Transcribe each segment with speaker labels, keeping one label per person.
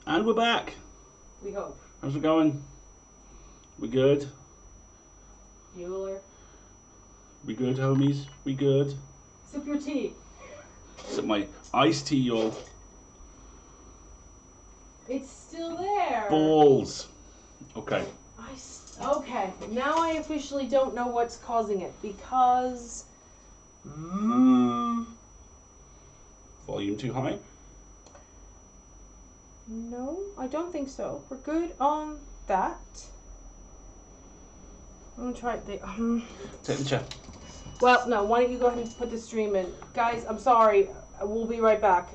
Speaker 1: And we're back.
Speaker 2: We hope.
Speaker 1: How's it going? We good?
Speaker 2: Bueller.
Speaker 1: We good, homies? We good?
Speaker 2: Sip your tea.
Speaker 1: Sip my iced tea, y'all.
Speaker 2: It's still there.
Speaker 1: Balls. Okay.
Speaker 2: Okay, now I officially don't know what's causing it because...
Speaker 1: Volume too high?
Speaker 2: No, I don't think so. We're good on that. I'm gonna try it.
Speaker 1: Take the chair.
Speaker 2: Well, no, why don't you go ahead and put the stream in. Guys, I'm sorry. We'll be right back.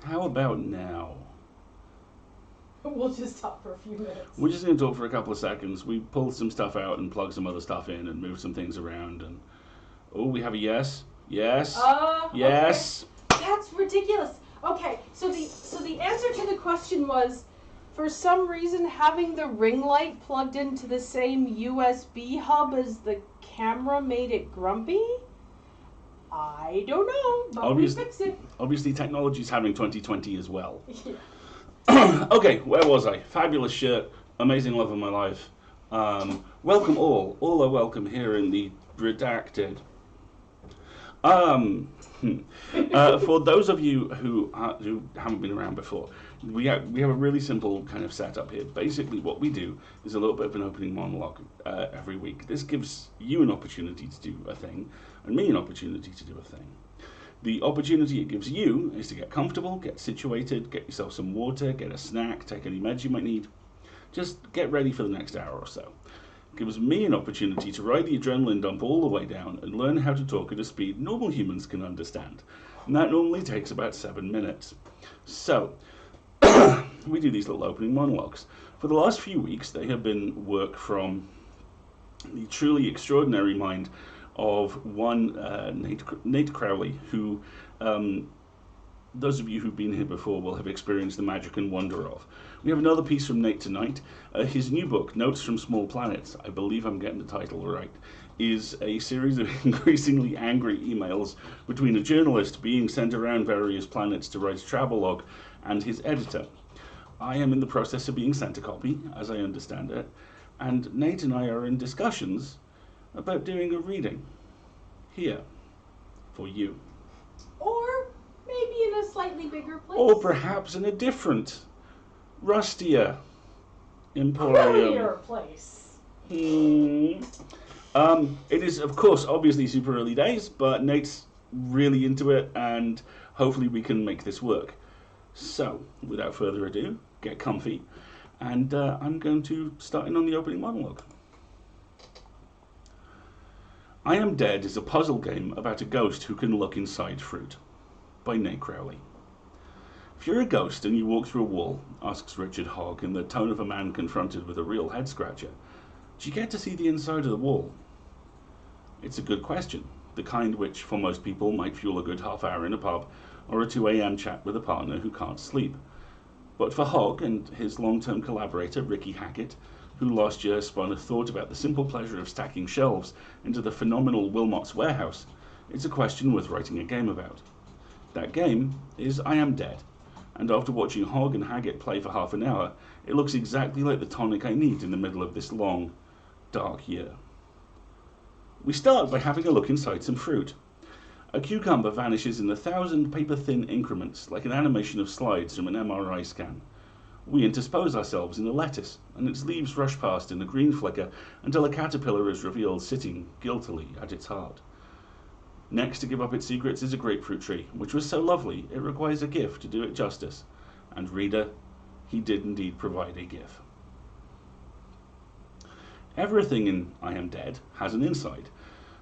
Speaker 1: How about now?
Speaker 2: We'll just talk for a few minutes.
Speaker 1: We're just going to talk for a couple of seconds. We pulled some stuff out and plugged some other stuff in and moved some things around. And oh, we have a yes. Yes. Yes.
Speaker 2: Okay. That's ridiculous. Okay, so the answer to the question was, for some reason, having the ring light plugged into the same USB hub as the camera made it grumpy? I don't know, but we fixed it.
Speaker 1: Obviously, technology's having 2020 as well.
Speaker 2: Yeah.
Speaker 1: Okay, where was I? Fabulous shirt, amazing love of my life. Welcome all. All are welcome here in the redacted. For those of you who haven't been around before, we have a really simple kind of setup here. Basically, what we do is a little bit of an opening monologue every week. This gives you an opportunity to do a thing, and me an opportunity to do a thing. The opportunity it gives you is to get comfortable, get situated, get yourself some water, get a snack, take any meds you might need. Just get ready for the next hour or so. It gives me an opportunity to ride the adrenaline dump all the way down and learn how to talk at a speed normal humans can understand. And that normally takes about 7 minutes. So, we do these little opening monologues. For the last few weeks, they have been work from the truly extraordinary mind of one Nate Crowley, who those of you who've been here before will have experienced the magic and wonder of. We have another piece from Nate tonight. His new book, Notes from Small Planets, I believe I'm getting the title right, is a series of increasingly angry emails between a journalist being sent around various planets to write a travelogue and his editor. I am in the process of being sent a copy, as I understand it, and Nate and I are in discussions about doing a reading here for you.
Speaker 2: Or maybe in a slightly bigger place.
Speaker 1: Or perhaps in a different, rustier emporium.
Speaker 2: Earlier place.
Speaker 1: It is, of course, obviously super early days, but Nate's really into it, and hopefully we can make this work. So, without further ado, get comfy, and I'm going to start in on the opening monologue. I Am Dead is a puzzle game about a ghost who can look inside fruit, by Nate Crowley. If you're a ghost and you walk through a wall, asks Richard Hogg in the tone of a man confronted with a real head-scratcher, do you get to see the inside of the wall? It's a good question, the kind which, for most people, might fuel a good half hour in a pub or a 2 a.m. chat with a partner who can't sleep. But for Hogg and his long-term collaborator, Ricky Hackett, who last year spun a thought about the simple pleasure of stacking shelves into the phenomenal Wilmot's Warehouse, it's a question worth writing a game about. That game is I Am Dead, and after watching Hogg and Hackett play for half an hour, it looks exactly like the tonic I need in the middle of this long, dark year. We start by having a look inside some fruit. A cucumber vanishes in 1,000 paper-thin increments, like an animation of slides from an MRI scan. We interpose ourselves in a lettuce, and its leaves rush past in a green flicker until a caterpillar is revealed sitting guiltily at its heart. Next to give up its secrets is a grapefruit tree, which was so lovely it requires a GIF to do it justice. And reader, he did indeed provide a GIF. Everything in I Am Dead has an inside,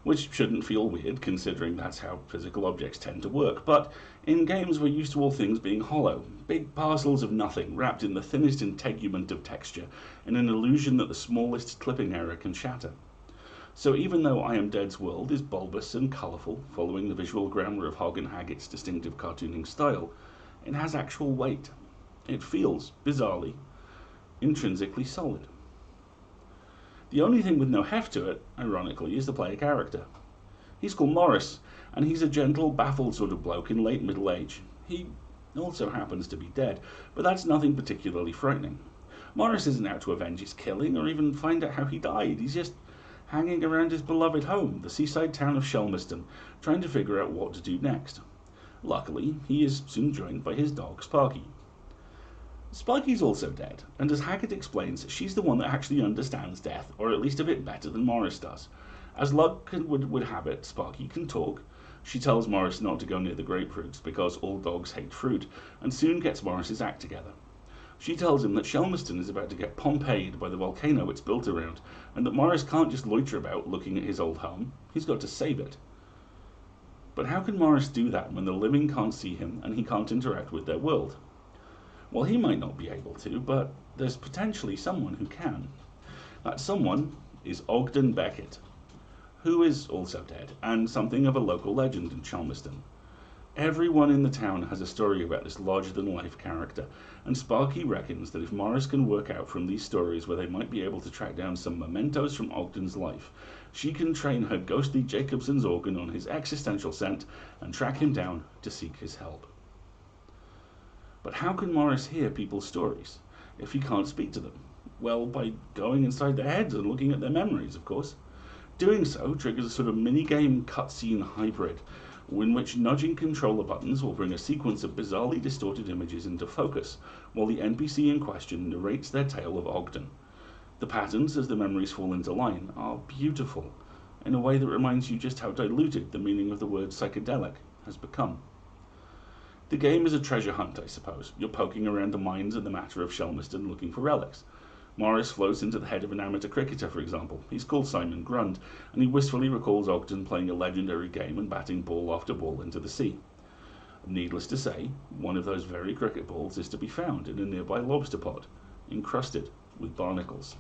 Speaker 1: which shouldn't feel weird considering that's how physical objects tend to work, but in games we're used to all things being hollow, big parcels of nothing wrapped in the thinnest integument of texture, in an illusion that the smallest clipping error can shatter. So even though I Am Dead's world is bulbous and colourful, following the visual grammar of Hogg and Haggett's distinctive cartooning style, it has actual weight. It feels, bizarrely, intrinsically solid. The only thing with no heft to it, ironically, is the player character. He's called Morris, and he's a gentle, baffled sort of bloke in late middle age. He also happens to be dead, but that's nothing particularly frightening. Morris isn't out to avenge his killing or even find out how he died. He's just hanging around his beloved home, the seaside town of Shelmerston, trying to figure out what to do next. Luckily, he is soon joined by his dog, Sparky. Sparky's also dead, and as Haggett explains, she's the one that actually understands death, or at least a bit better than Morris does. As luck would have it, Sparky can talk. She tells Morris not to go near the grapefruits because all dogs hate fruit, and soon gets Morris's act together. She tells him that Shelmerston is about to get Pompeyed by the volcano it's built around, and that Morris can't just loiter about looking at his old home. He's got to save it. But how can Morris do that when the living can't see him and he can't interact with their world? Well, he might not be able to, but there's potentially someone who can. That someone is Ogden Beckett, who is also dead, and something of a local legend in Chelmsford. Everyone in the town has a story about this larger-than-life character, and Sparky reckons that if Morris can work out from these stories where they might be able to track down some mementos from Ogden's life, she can train her ghostly Jacobson's organ on his existential scent and track him down to seek his help. But how can Morris hear people's stories if he can't speak to them? Well, by going inside their heads and looking at their memories, of course. Doing so triggers a sort of mini-game cutscene hybrid, in which nudging controller buttons will bring a sequence of bizarrely distorted images into focus, while the NPC in question narrates their tale of Ogden. The patterns, as the memories fall into line, are beautiful, in a way that reminds you just how diluted the meaning of the word psychedelic has become. The game is a treasure hunt, I suppose. You're poking around the mines and the matter of Shelmerston looking for relics. Morris floats into the head of an amateur cricketer, for example. He's called Simon Grund, and he wistfully recalls Ogden playing a legendary game and batting ball after ball into the sea. Needless to say, one of those very cricket balls is to be found in a nearby lobster pot, encrusted with barnacles.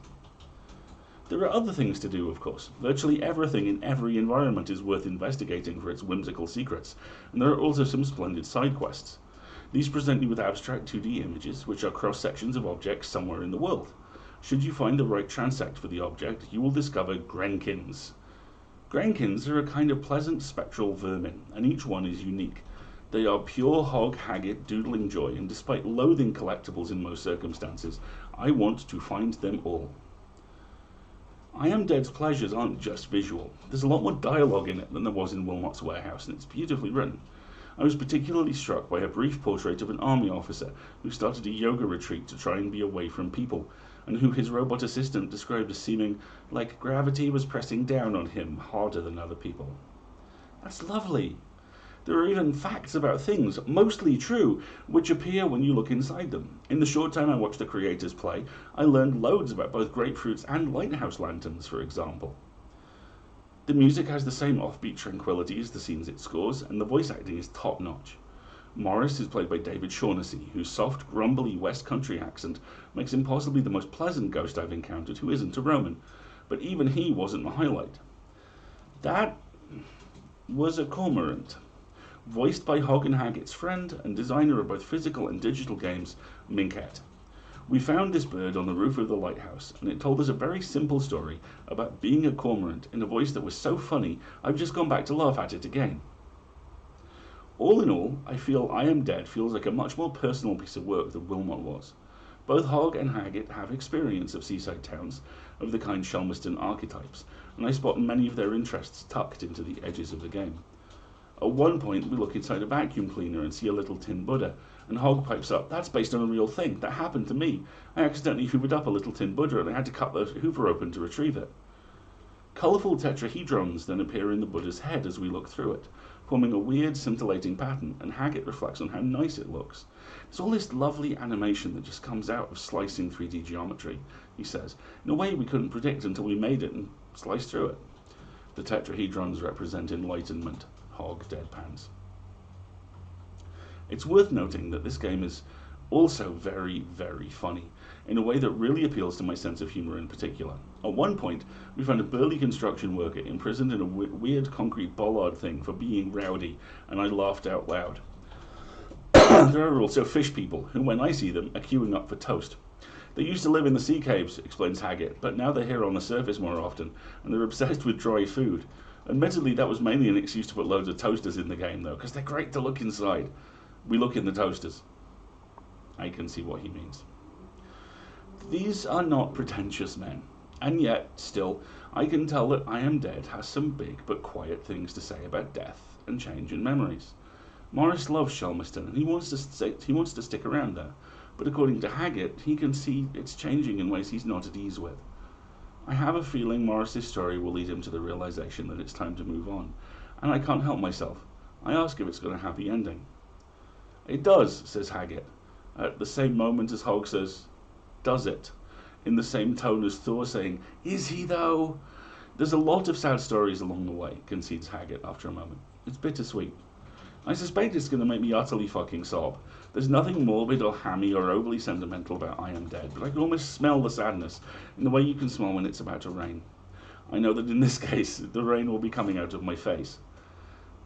Speaker 1: There are other things to do, of course. Virtually everything in every environment is worth investigating for its whimsical secrets, and there are also some splendid side quests. These present you with abstract 2D images, which are cross-sections of objects somewhere in the world. Should you find the right transect for the object, you will discover Grenkins. Grenkins are a kind of pleasant spectral vermin, and each one is unique. They are pure Hogg Haggett doodling joy, and despite loathing collectibles in most circumstances, I want to find them all. I Am Dead's pleasures aren't just visual. There's a lot more dialogue in it than there was in Wilmot's Warehouse, and it's beautifully written. I was particularly struck by a brief portrait of an army officer who started a yoga retreat to try and be away from people, and who his robot assistant described as seeming like gravity was pressing down on him harder than other people. That's lovely. There are even facts about things, mostly true, which appear when you look inside them. In the short time I watched the creators play, I learned loads about both grapefruits and lighthouse lanterns, for example. The music has the same offbeat tranquility as the scenes it scores, and the voice acting is top-notch. Morris is played by David Shaughnessy, whose soft, grumbly West Country accent makes him possibly the most pleasant ghost I've encountered who isn't a Roman, but even he wasn't the highlight. That was a cormorant, voiced by Hogg and Haggett's friend and designer of both physical and digital games, Minkette. We found this bird on the roof of the lighthouse, and it told us a very simple story about being a cormorant in a voice that was so funny I've just gone back to laugh at it again. All in all, I feel I Am Dead feels like a much more personal piece of work than Wilmot was. Both Hogg and Haggett have experience of seaside towns of the kind Shelmerston archetypes, and I spot many of their interests tucked into the edges of the game. At one point, we look inside a vacuum cleaner and see a little tin Buddha, and Hogg pipes up, "That's based on a real thing. That happened to me. I accidentally hoovered up a little tin Buddha and I had to cut the hoover open to retrieve it." Colourful tetrahedrons then appear in the Buddha's head as we look through it, forming a weird scintillating pattern, and Haggett reflects on how nice it looks. "There's all this lovely animation that just comes out of slicing 3D geometry," he says, "in a way we couldn't predict until we made it and sliced through it." The tetrahedrons represent enlightenment. Hogg deadpans. It's worth noting that this game is also very, very funny, in a way that really appeals to my sense of humour in particular. At one point, we find a burly construction worker imprisoned in a weird concrete bollard thing for being rowdy, and I laughed out loud. There are also fish people, who when I see them are queuing up for toast. "They used to live in the sea caves," explains Haggett, "but now they're here on the surface more often, and they're obsessed with dry food. Admittedly, that was mainly an excuse to put loads of toasters in the game, though, because they're great to look inside." We look in the toasters. I can see what he means. These are not pretentious men, and yet, still, I can tell that I Am Dead has some big but quiet things to say about death and change in memories. Morris loves Shelmerston, and he wants to stick around there, but according to Haggett, he can see it's changing in ways he's not at ease with. I have a feeling Morris's story will lead him to the realization that it's time to move on, and I can't help myself. I ask if it's got a happy ending. "It does," says Haggett, at the same moment as Hogg says, "Does it?" in the same tone as Thor saying, "Is he though?" "There's a lot of sad stories along the way," concedes Haggett after a moment. "It's bittersweet. I suspect it's going to make me utterly fucking sob. There's nothing morbid or hammy or overly sentimental about I Am Dead, but I can almost smell the sadness in the way you can smell when it's about to rain. I know that in this case, the rain will be coming out of my face."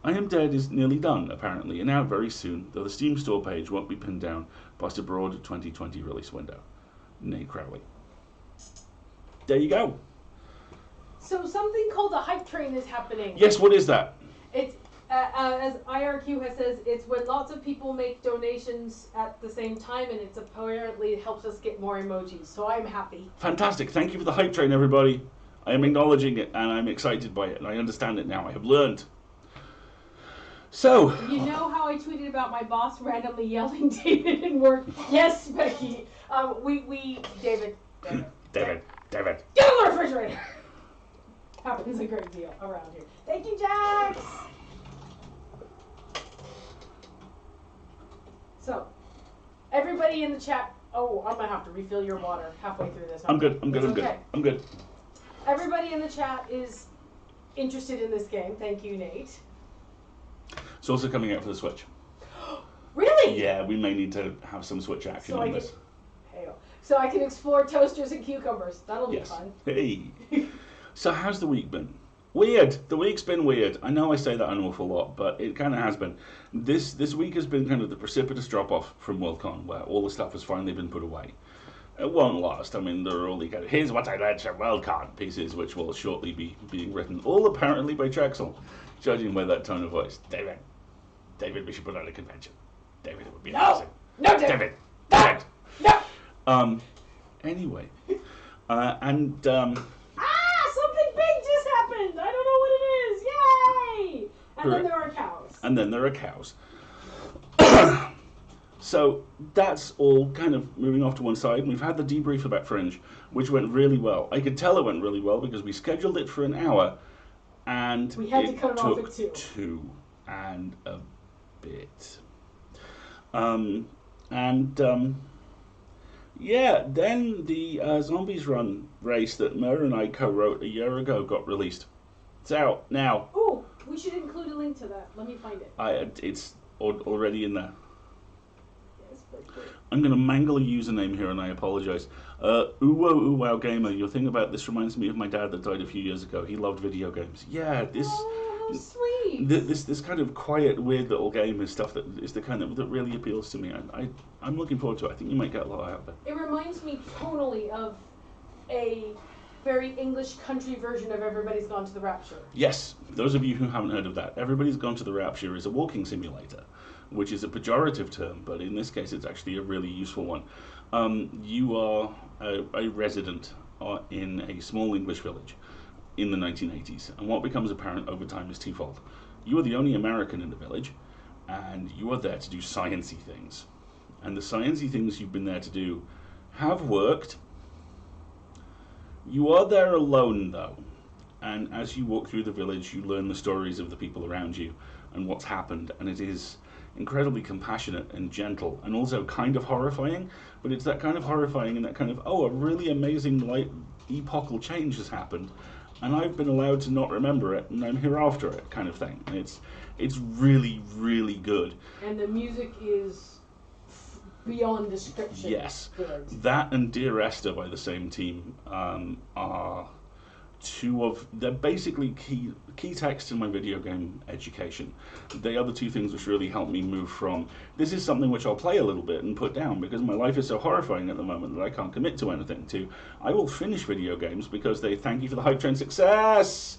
Speaker 1: I Am Dead is nearly done, apparently, and out very soon, though the Steam store page won't be pinned down past a broad 2020 release window. Nate Crowley. There you go.
Speaker 2: So something called a hype train is happening.
Speaker 1: Yes, what is that?
Speaker 2: It's as IRQ has says, it's when lots of people make donations at the same time, and it's apparently helps us get more emojis. So I'm happy.
Speaker 1: Fantastic. Thank you for the hype train, everybody. I am acknowledging it, and I'm excited by it, and I understand it now. I have learned. So.
Speaker 2: You know how I tweeted about my boss randomly yelling David in work? Yes, Becky. David. Get on the refrigerator! Happens a great deal around here. Thank you, Jax! So, everybody in the chat. Oh, I'm gonna have to refill your water halfway through this.
Speaker 1: I'm good.
Speaker 2: Okay.
Speaker 1: I'm good.
Speaker 2: Everybody in the chat is interested in this game. Thank you, Nate.
Speaker 1: It's also coming out for the Switch.
Speaker 2: Really?
Speaker 1: Yeah, we may need to have some Switch action on this.
Speaker 2: So I can explore toasters and cucumbers. That'll be fun.
Speaker 1: Hey. So how's the week been? Weird. The week's been weird. I know I say that an awful lot, but it kind of has been. This week has been kind of the precipitous drop-off from Worldcon, where all the stuff has finally been put away. It won't last. I mean, there are all the kind of, "Here's what I learned from Worldcon" pieces, which will shortly be being written, all apparently by Drexel, judging by that tone of voice. David, we should put on a convention. David, it would be amazing.
Speaker 2: No, David.
Speaker 1: No. Anyway,
Speaker 2: something big just happened. I don't know what it is. Yay! And then there are cows.
Speaker 1: So that's all kind of moving off to one side. We've had the debrief about Fringe, which went really well. I could tell it went really well because we scheduled it for an hour, and
Speaker 2: we had to cut it off at 2.
Speaker 1: 2 and a bit. Yeah, then the Zombies Run race that Mer and I co-wrote a year ago got released. It's out now.
Speaker 2: Oh, we should include a link to that. Let me find it.
Speaker 1: It's already in there.
Speaker 2: Yes, but good.
Speaker 1: I'm going to mangle a username here, and I apologise. Wow Gamer, your thing about this reminds me of my dad that died a few years ago. He loved video games. Yeah, this...
Speaker 2: Oh, how sweet.
Speaker 1: This kind of quiet, weird little game is stuff that is the kind of that really appeals to me. I'm looking forward to it. I think you might get a lot out of it.
Speaker 2: It reminds me tonally of a very English country version of Everybody's Gone to the Rapture.
Speaker 1: Yes, those of you who haven't heard of that, Everybody's Gone to the Rapture is a walking simulator, which is a pejorative term, but in this case it's actually a really useful one. You are a resident in a small English village in the 1980s, and what becomes apparent over time is twofold. You are the only American in the village, and you are there to do sciencey things. And the sciencey things you've been there to do have worked. You are there alone, though, and as you walk through the village, you learn the stories of the people around you and what's happened, and it is incredibly compassionate and gentle, and also kind of horrifying, but it's that kind of horrifying and that kind of, oh, a really amazing, like, epochal change has happened, and I've been allowed to not remember it, and I'm here after it, kind of thing. And it's really, really good.
Speaker 2: And the music is beyond description.
Speaker 1: Yes.
Speaker 2: Good.
Speaker 1: That and Dear Esther by the same team are they're basically key texts in my video game education. They are the two things which really help me move from, this is something which I'll play a little bit and put down because my life is so horrifying at the moment that I can't commit to anything, to I will finish video games because they thank you for the hype train success,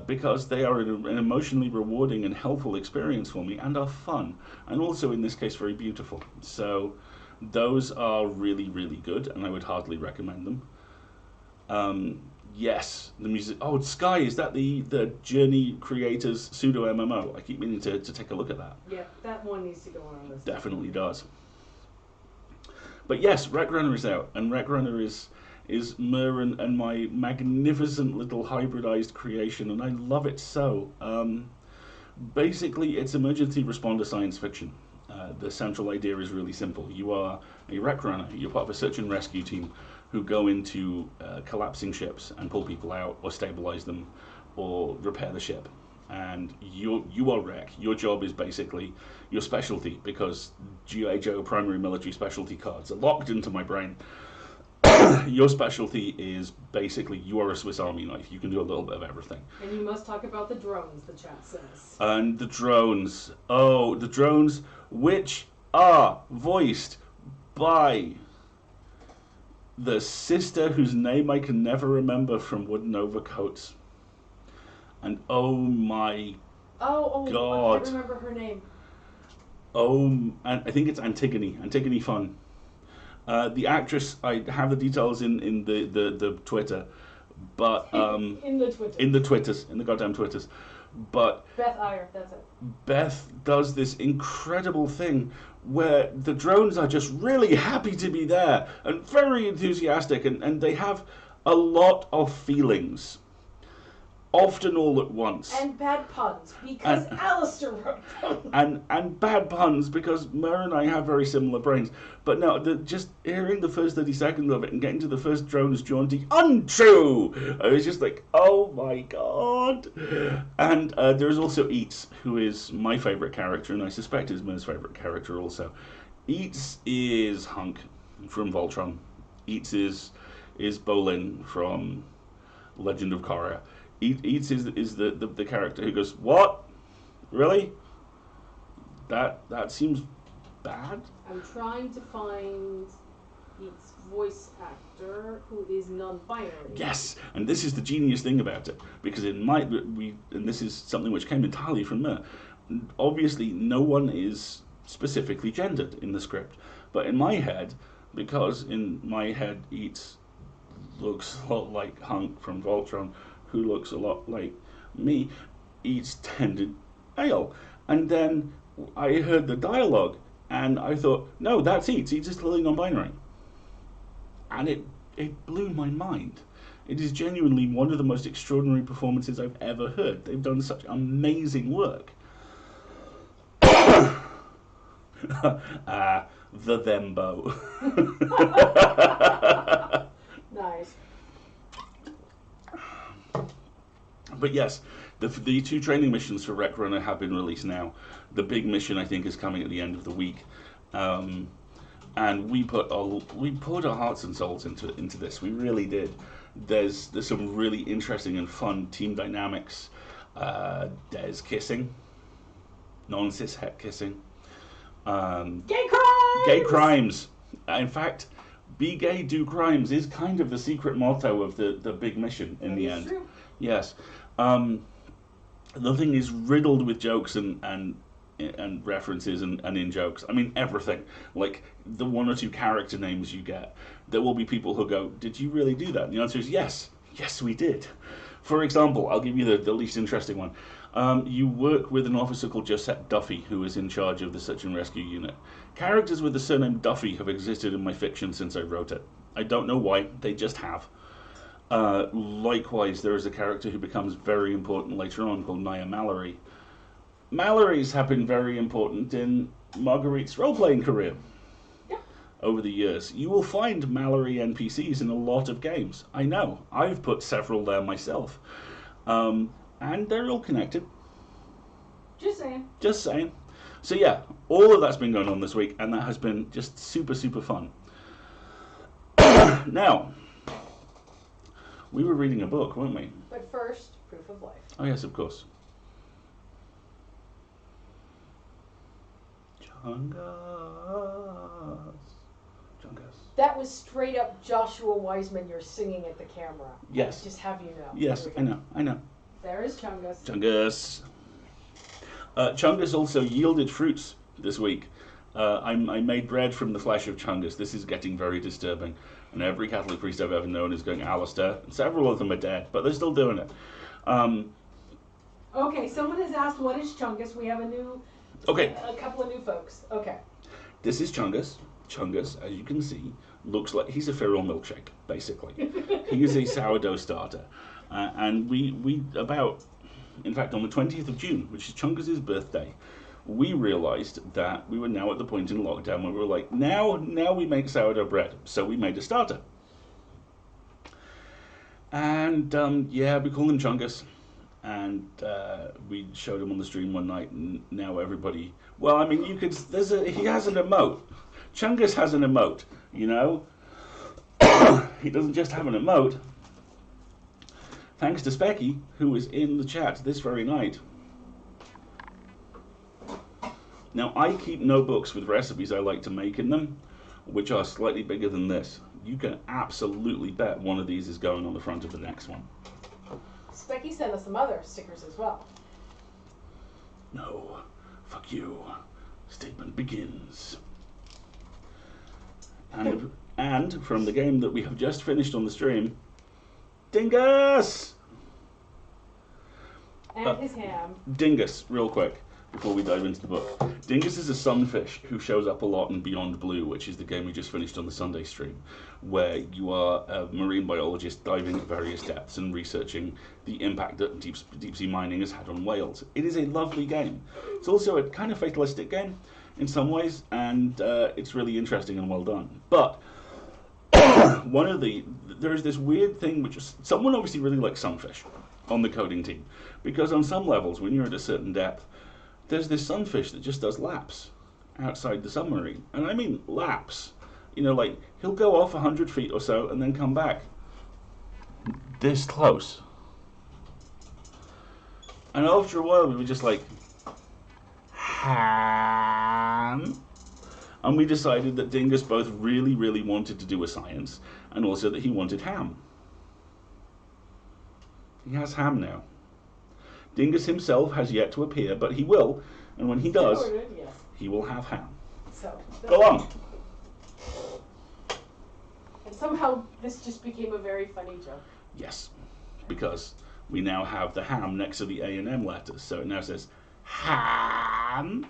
Speaker 1: because they are an emotionally rewarding and helpful experience for me and are fun, and also in this case very beautiful. So those are really, really good, and I would heartily recommend them. Yes, the music. Oh, Sky, is that the Journey creators pseudo MMO? I keep meaning to take a look at that.
Speaker 2: Yeah, that one needs to go on our list.
Speaker 1: Definitely does. But yes, Rec Runner is out, and Rec Runner is Mer and my magnificent little hybridized creation, and I love it so. Basically, it's emergency responder science fiction. The central idea is really simple. You are a Rec Runner. You're part of a search and rescue team who go into collapsing ships and pull people out or stabilize them or repair the ship. And you are Rec. Your job is basically your specialty, because G.I. Joe primary military specialty cards are locked into my brain. Your specialty is basically you are a Swiss Army knife. You can do a little bit of everything.
Speaker 2: And you must talk about the drones, the chat says.
Speaker 1: And the drones. Oh, the drones which are voiced by the sister whose name I can never remember from Wooden Overcoats. And oh my God.
Speaker 2: I can't remember her name.
Speaker 1: Oh, and I think it's Antigone Funn. The actress, I have the details in the Twitter, but
Speaker 2: in the Twitter.
Speaker 1: In the goddamn Twitters. But
Speaker 2: Beth Iyer, that's it.
Speaker 1: Beth does this incredible thing where the drones are just really happy to be there and very enthusiastic, and they have a lot of feelings, often all at once.
Speaker 2: And bad puns, because Alistair wrote them.
Speaker 1: And bad puns, because Mer and I have very similar brains. But no, just hearing the first 30 seconds of it and getting to the first drone's jaunty untrue, I was just like, oh my God. And there's also Eats, who is my favourite character, and I suspect is Mer's favourite character also. Eats is Hunk from Voltron. Eats is Bolin from Legend of Korra. Eats is the character who goes, what? Really? That seems bad?
Speaker 2: I'm trying to find Eats' voice actor who is non-binary.
Speaker 1: Yes, and this is the genius thing about it, because and this is something which came entirely from Mer. Obviously, no one is specifically gendered in the script, but in my head, because in my head Eats looks a lot like Hunk from Voltron, who looks a lot like me, Eats tended ale. And then I heard the dialogue, and I thought, no, that's Eats. Eats is clearly non-binary. And it blew my mind. It is genuinely one of the most extraordinary performances I've ever heard. They've done such amazing work. The Thembo.
Speaker 2: Nice.
Speaker 1: But yes, the two training missions for Rec Runner have been released now. The big mission, I think, is coming at the end of the week, and we put our hearts and souls into this. We really did. There's some really interesting and fun team dynamics. There's kissing, non-cis het kissing.
Speaker 2: Gay crimes.
Speaker 1: Gay crimes. In fact, be gay, do crimes is kind of the secret motto of the big mission in the end. True. Yes. The thing is riddled with jokes and and references and in jokes. I mean, everything. Like, the one or two character names you get, there will be people who go, did you really do that? And the answer is yes. Yes, we did. For example, I'll give you the least interesting one. You work with an officer called Josette Duffy, who is in charge of the search and rescue unit. Characters with the surname Duffy have existed in my fiction since I wrote it. I don't know why, they just have. Likewise, there is a character who becomes very important later on called Nia Mallory. Mallory's have been very important in Marguerite's role-playing career.
Speaker 2: Yeah.
Speaker 1: Over the years. You will find Mallory NPCs in a lot of games. I know. I've put several there myself. And they're all connected.
Speaker 2: Just saying.
Speaker 1: Just saying. So yeah, all of that's been going on this week, and that has been just super, super fun. Now, we were reading a book, weren't we?
Speaker 2: But first, proof of life.
Speaker 1: Oh yes, of course. Chungus.
Speaker 2: That was straight up Joshua Wiseman. You're singing at the camera.
Speaker 1: Yes.
Speaker 2: Just have you know.
Speaker 1: Yes, I know.
Speaker 2: There is Chungus.
Speaker 1: Chungus. Chungus also yielded fruits this week. I made bread from the flesh of Chungus. This is getting very disturbing. And every Catholic priest I've ever known is going, Alistair. And several of them are dead, but they're still doing it.
Speaker 2: Okay, someone has asked, what is Chungus? We have a couple of new folks. Okay.
Speaker 1: This is Chungus. Chungus, as you can see, looks like he's a feral milkshake, basically. He is a sourdough starter. And we about, in fact, on the 20th of June, which is Chungus's birthday, we realized that we were now at the point in lockdown where we were like, now we make sourdough bread. So we made a starter. And we call him Chungus. And we showed him on the stream one night, and now everybody, well, I mean, he has an emote. Chungus has an emote, you know? He doesn't just have an emote. Thanks to Specky, who is in the chat this very night. Now, I keep notebooks with recipes I like to make in them, which are slightly bigger than this. You can absolutely bet one of these is going on the front of the next one.
Speaker 2: Specky sent us some other stickers as well.
Speaker 1: No, fuck you. Statement begins. And from the game that we have just finished on the stream, Dingus!
Speaker 2: And his ham.
Speaker 1: Dingus, real quick, before we dive into the book. Dingus is a sunfish who shows up a lot in Beyond Blue, which is the game we just finished on the Sunday stream, where you are a marine biologist diving at various depths and researching the impact that deep sea mining has had on whales. It is a lovely game. It's also a kind of fatalistic game in some ways, and it's really interesting and well done. But there's this weird thing, which is, someone obviously really likes sunfish on the coding team, because on some levels, when you're at a certain depth, there's this sunfish that just does laps outside the submarine. And I mean laps. You know, like, he'll go off 100 feet or so and then come back this close. And after a while, we were just like, ham. And we decided that Dingus both really, really wanted to do a science, and also that he wanted ham. He has ham now. Dingus himself has yet to appear, but he will, and when he does, he will have ham.
Speaker 2: So,
Speaker 1: go on.
Speaker 2: And somehow this just became a very funny joke.
Speaker 1: Yes, because we now have the ham next to the A and M letters, so it now says ham.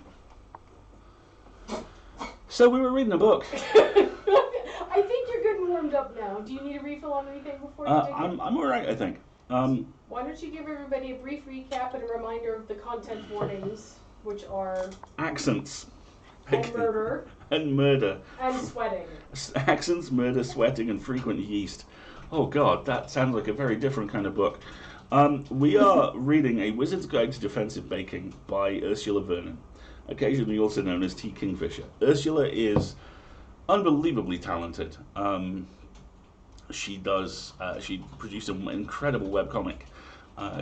Speaker 1: So we were reading a book.
Speaker 2: I think you're good and warmed up now. Do you need a refill on anything before you dig in?
Speaker 1: I'm all right, I think.
Speaker 2: Why don't you give everybody a brief recap and a reminder of the content warnings, which are
Speaker 1: accents,
Speaker 2: and murder,
Speaker 1: and murder,
Speaker 2: and sweating.
Speaker 1: Accents, murder, sweating, and frequent yeast. Oh God, that sounds like a very different kind of book. We are reading A Wizard's Guide to Defensive Baking by Ursula Vernon, occasionally also known as T. Kingfisher. Ursula is unbelievably talented. She produced an incredible webcomic.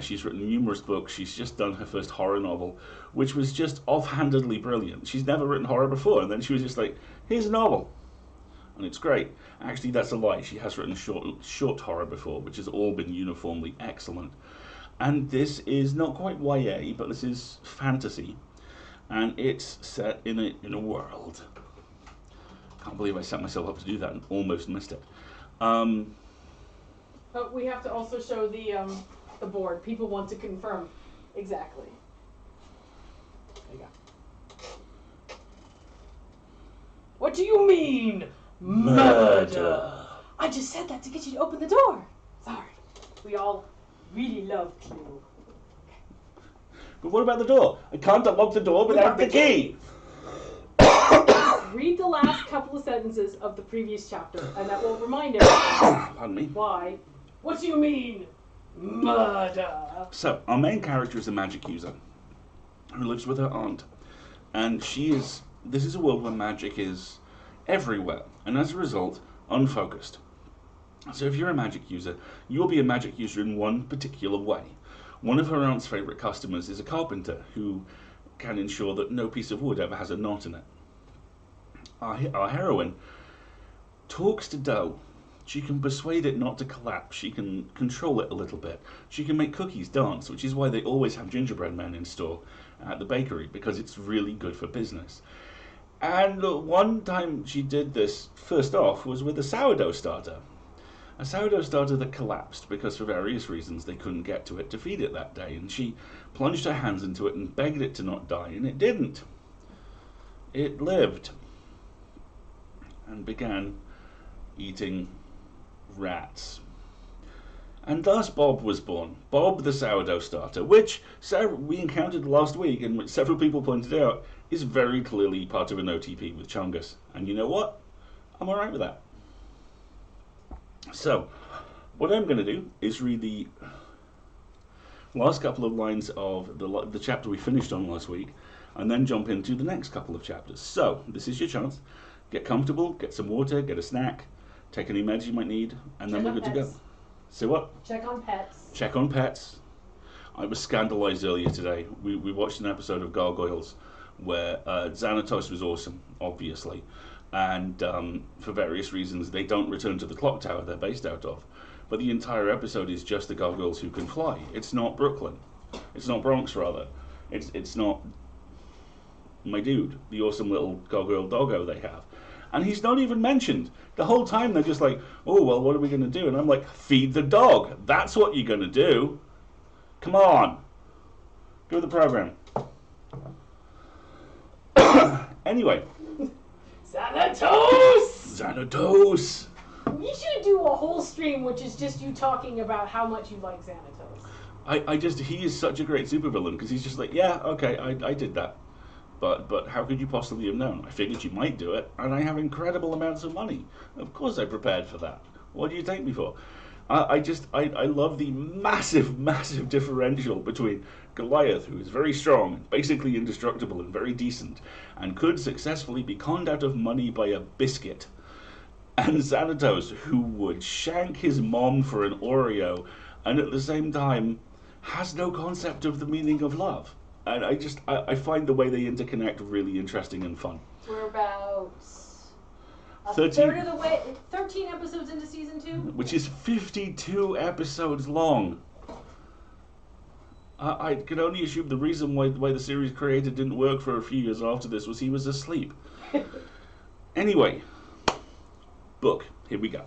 Speaker 1: She's written numerous books. She's just done her first horror novel, which was just offhandedly brilliant. She's never written horror before, and then she was just like, here's a novel. And it's great. Actually, that's a lie. She has written short horror before, which has all been uniformly excellent. And this is not quite YA, but this is fantasy. and it's set in a world. Can't believe I set myself up to do that and almost missed it.
Speaker 2: But we have to also show the board. People want to confirm exactly. There you go. What do you mean, murder? I just said that to get you to open the door. Sorry. We all really loved you.
Speaker 1: But what about the door? I can't unlock the door without the key.
Speaker 2: Read the last couple of sentences of the previous chapter, and that will remind everyone.
Speaker 1: Pardon me.
Speaker 2: Why? What do you mean, murder?
Speaker 1: So, our main character is a magic user who lives with her aunt. And this is a world where magic is everywhere, and as a result, unfocused. So if you're a magic user, you'll be a magic user in one particular way. One of her aunt's favourite customers is a carpenter who can ensure that no piece of wood ever has a knot in it. Our heroine talks to dough. She can persuade it not to collapse. She can control it a little bit. She can make cookies dance, which is why they always have gingerbread men in store at the bakery, because it's really good for business. And one time she did this, first off, was with a sourdough starter. A sourdough starter that collapsed because for various reasons they couldn't get to it to feed it that day. And she plunged her hands into it and begged it to not die, and it didn't. It lived and began eating rats. And thus Bob was born. Bob the sourdough starter, which we encountered last week and which several people pointed out is very clearly part of an OTP with Chungus. And you know what? I'm alright with that. So, what I'm going to do is read the last couple of lines of the chapter we finished on last week, and then jump into the next couple of chapters. So, this is your chance. Get comfortable, get some water, get a snack, take any meds you might need, and then we're good to go. Say what?
Speaker 2: Check on pets.
Speaker 1: Check on pets. I was scandalized earlier today. We watched an episode of Gargoyles where Xanatos was awesome, obviously. And for various reasons, they don't return to the clock tower they're based out of. But the entire episode is just the gargoyles who can fly. It's not Brooklyn. It's not Bronx, rather. It's not my dude, the awesome little gargoyle doggo they have. And he's not even mentioned. The whole time they're just like, oh, well, what are we going to do? And I'm like, feed the dog. That's what you're going to do. Come on. Go with the program. Anyway. Xanatos!
Speaker 2: We should do a whole stream which is just you talking about how much you like Xanatos.
Speaker 1: He is such a great supervillain because he's just like, yeah, okay, I did that. But how could you possibly have known? I figured you might do it, and I have incredible amounts of money. Of course I prepared for that. What do you take me for? I love the massive differential between Goliath, who is very strong, basically indestructible and very decent, and could successfully be conned out of money by a biscuit, and Xanatos, who would shank his mom for an Oreo, and at the same time has no concept of the meaning of love. And I find the way they interconnect really interesting and fun.
Speaker 2: We're about a third of the way, 13 episodes into season 2.
Speaker 1: Which is 52 episodes long. I can only assume the reason why the series creator didn't work for a few years after this was he was asleep. Anyway, book. Here we go.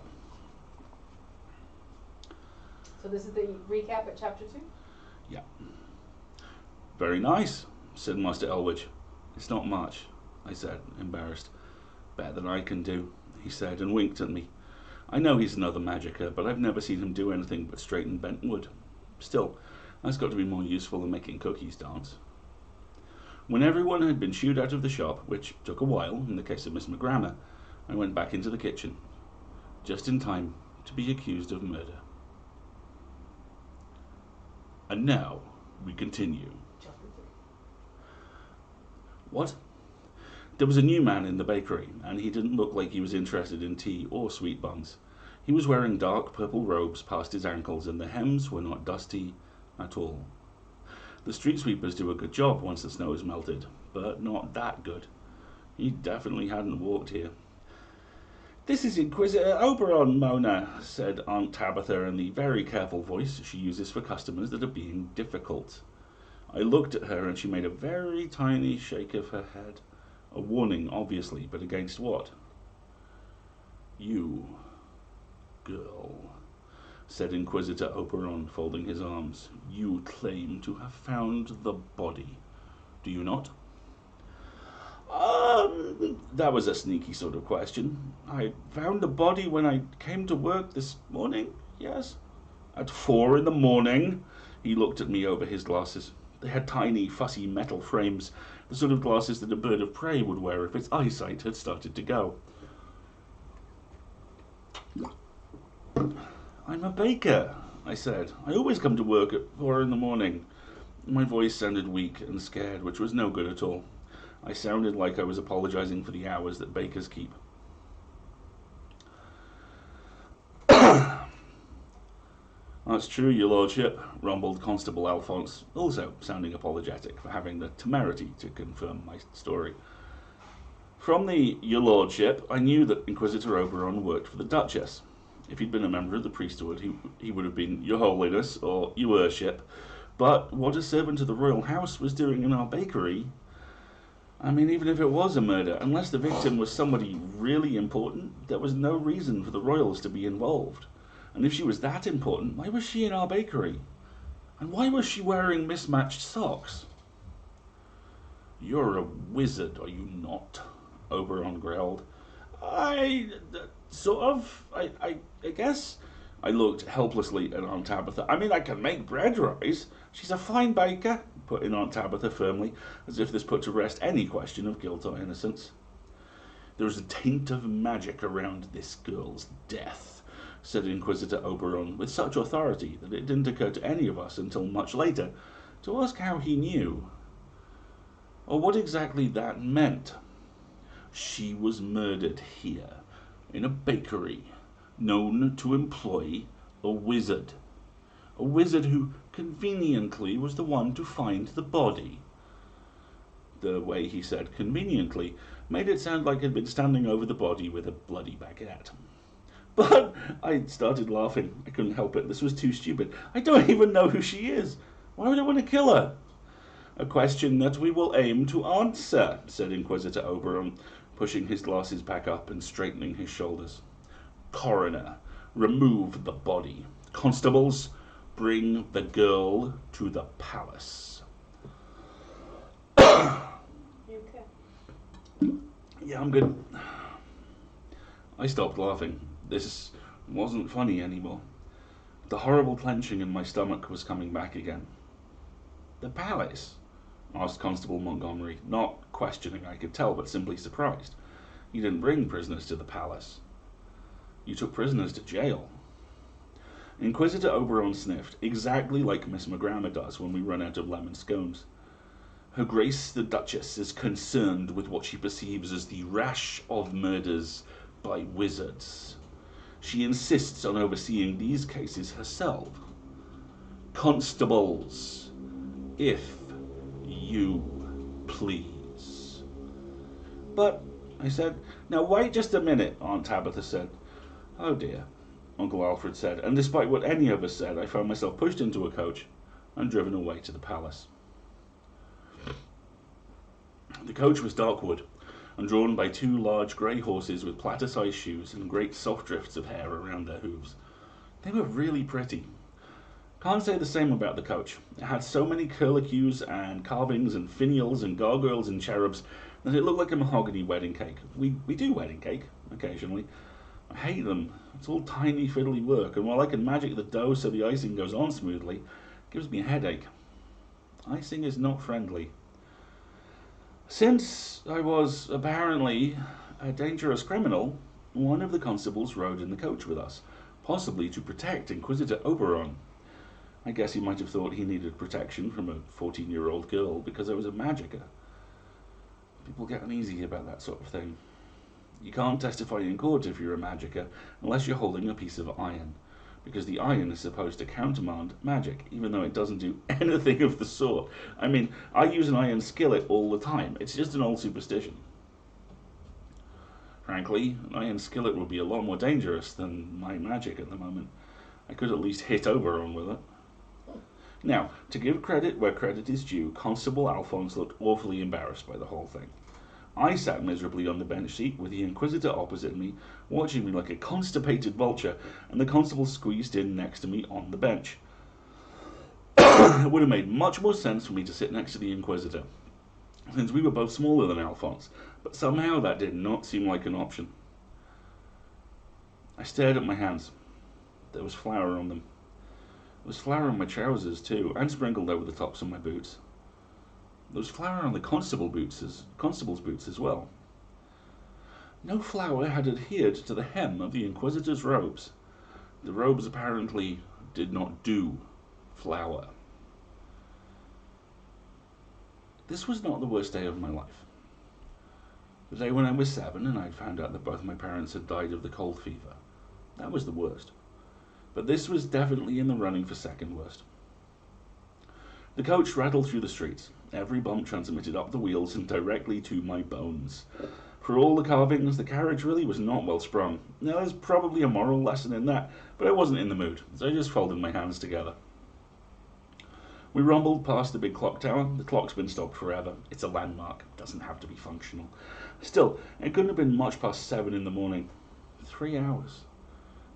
Speaker 2: So this is the recap at chapter 2?
Speaker 1: Yeah. Very nice, said Master Elwich. It's not much, I said, embarrassed. Better than I can do, he said, and winked at me. I know he's another magicka, but I've never seen him do anything but straighten bent wood. Still, that's got to be more useful than making cookies dance. When everyone had been shooed out of the shop, which took a while in the case of Miss McGrammer, I went back into the kitchen, just in time to be accused of murder. And now we continue. What? There was a new man in the bakery, and he didn't look like he was interested in tea or sweet buns. He was wearing dark purple robes past his ankles, and the hems were not dusty at all. The street sweepers do a good job once the snow is melted, but not that good. He definitely hadn't walked here. This is Inquisitor Oberon, Mona, said Aunt Tabitha in the very careful voice she uses for customers that are being difficult. I looked at her and she made a very tiny shake of her head. A warning, obviously, but against what? You, girl, said Inquisitor Oberon, folding his arms. You claim to have found the body, do you not? That was a sneaky sort of question. I found the body when I came to work this morning, yes. At 4 in the morning. He looked at me over his glasses. They had tiny, fussy metal frames, the sort of glasses that a bird of prey would wear if its eyesight had started to go. I'm a baker, I said. I always come to work at 4 in the morning. My voice sounded weak and scared, which was no good at all. I sounded like I was apologizing for the hours that bakers keep. That's true, your lordship, rumbled Constable Alphonse, also sounding apologetic for having the temerity to confirm my story. From the your lordship, I knew that Inquisitor Oberon worked for the Duchess. If he'd been a member of the priesthood, he would have been your holiness or your worship. But what a servant of the royal house was doing in our bakery... I mean, even if it was a murder, unless the victim was somebody really important, there was no reason for the royals to be involved. And if she was that important, why was she in our bakery? And why was she wearing mismatched socks? You're a wizard, are you not? Oberon growled. I guess. I looked helplessly at Aunt Tabitha. I mean, I can make bread rise. She's a fine baker, put in Aunt Tabitha firmly, as if this put to rest any question of guilt or innocence. There is a taint of magic around this girl's death, said Inquisitor Oberon with such authority that it didn't occur to any of us until much later to ask how he knew, or what exactly that meant. She was murdered here, in a bakery, known to employ a wizard who conveniently was the one to find the body. The way he said conveniently made it sound like he'd been standing over the body with a bloody baguette. But I started laughing. I couldn't help it. This was too stupid. I don't even know who she is. Why would I want to kill her? A question that we will aim to answer, said Inquisitor Oberon, pushing his glasses back up and straightening his shoulders. Coroner, remove the body. Constables, bring the girl to the palace.
Speaker 2: You okay?
Speaker 1: Yeah, I'm good. I stopped laughing. This wasn't funny anymore. The horrible clenching in my stomach was coming back again. The palace? Asked Constable Montgomery, not questioning, I could tell, but simply surprised. You didn't bring prisoners to the palace. You took prisoners to jail. Inquisitor Oberon sniffed, exactly like Miss McGrammer does when we run out of lemon scones. Her Grace the Duchess is concerned with what she perceives as the rash of murders by wizards. She insists on overseeing these cases herself. Constables, if you please. But, I said, now wait just a minute, Aunt Tabitha said. Oh dear, Uncle Alfred said, and despite what any of us said, I found myself pushed into a coach and driven away to the palace. The coach was dark wood, and drawn by 2 large grey horses with platter-sized shoes and great soft drifts of hair around their hooves. They were really pretty. Can't say the same about the coach. It had so many curlicues and carvings and finials and gargoyles and cherubs that it looked like a mahogany wedding cake. We do wedding cake, occasionally. I hate them. It's all tiny fiddly work, and while I can magic the dough so the icing goes on smoothly, it gives me a headache. Icing is not friendly. Since I was apparently a dangerous criminal, one of the constables rode in the coach with us, possibly to protect Inquisitor Oberon. I guess he might have thought he needed protection from a 14-year-old girl because I was a magicka. People get uneasy about that sort of thing. You can't testify in court if you're a magicka unless you're holding a piece of iron, because the iron is supposed to countermand magic, even though it doesn't do anything of the sort. I mean, I use an iron skillet all the time. It's just an old superstition. Frankly, an iron skillet would be a lot more dangerous than my magic at the moment. I could at least hit Oberon with it. Now, to give credit where credit is due, Constable Alphonse looked awfully embarrassed by the whole thing. I sat miserably on the bench seat with the Inquisitor opposite me, watching me like a constipated vulture, and the constable squeezed in next to me on the bench. It would have made much more sense for me to sit next to the Inquisitor, since we were both smaller than Alphonse, but somehow that did not seem like an option. I stared at my hands. There was flour on them. There was flour on my trousers too, and sprinkled over the tops of my boots. There was flour on the constable's boots as well. No flour had adhered to the hem of the Inquisitor's robes. The robes apparently did not do flour. This was not the worst day of my life. The day when I was 7 and I'd found out that both my parents had died of the cold fever. That was the worst. But this was definitely in the running for second worst. The coach rattled through the streets. Every bump transmitted up the wheels and directly to my bones. For all the carvings, the carriage really was not well sprung. Now, there's probably a moral lesson in that, but I wasn't in the mood, so I just folded my hands together. We rumbled past the big clock tower. The clock's been stopped forever. It's a landmark. It doesn't have to be functional. Still, it couldn't have been much past 7 in the morning. 3 hours.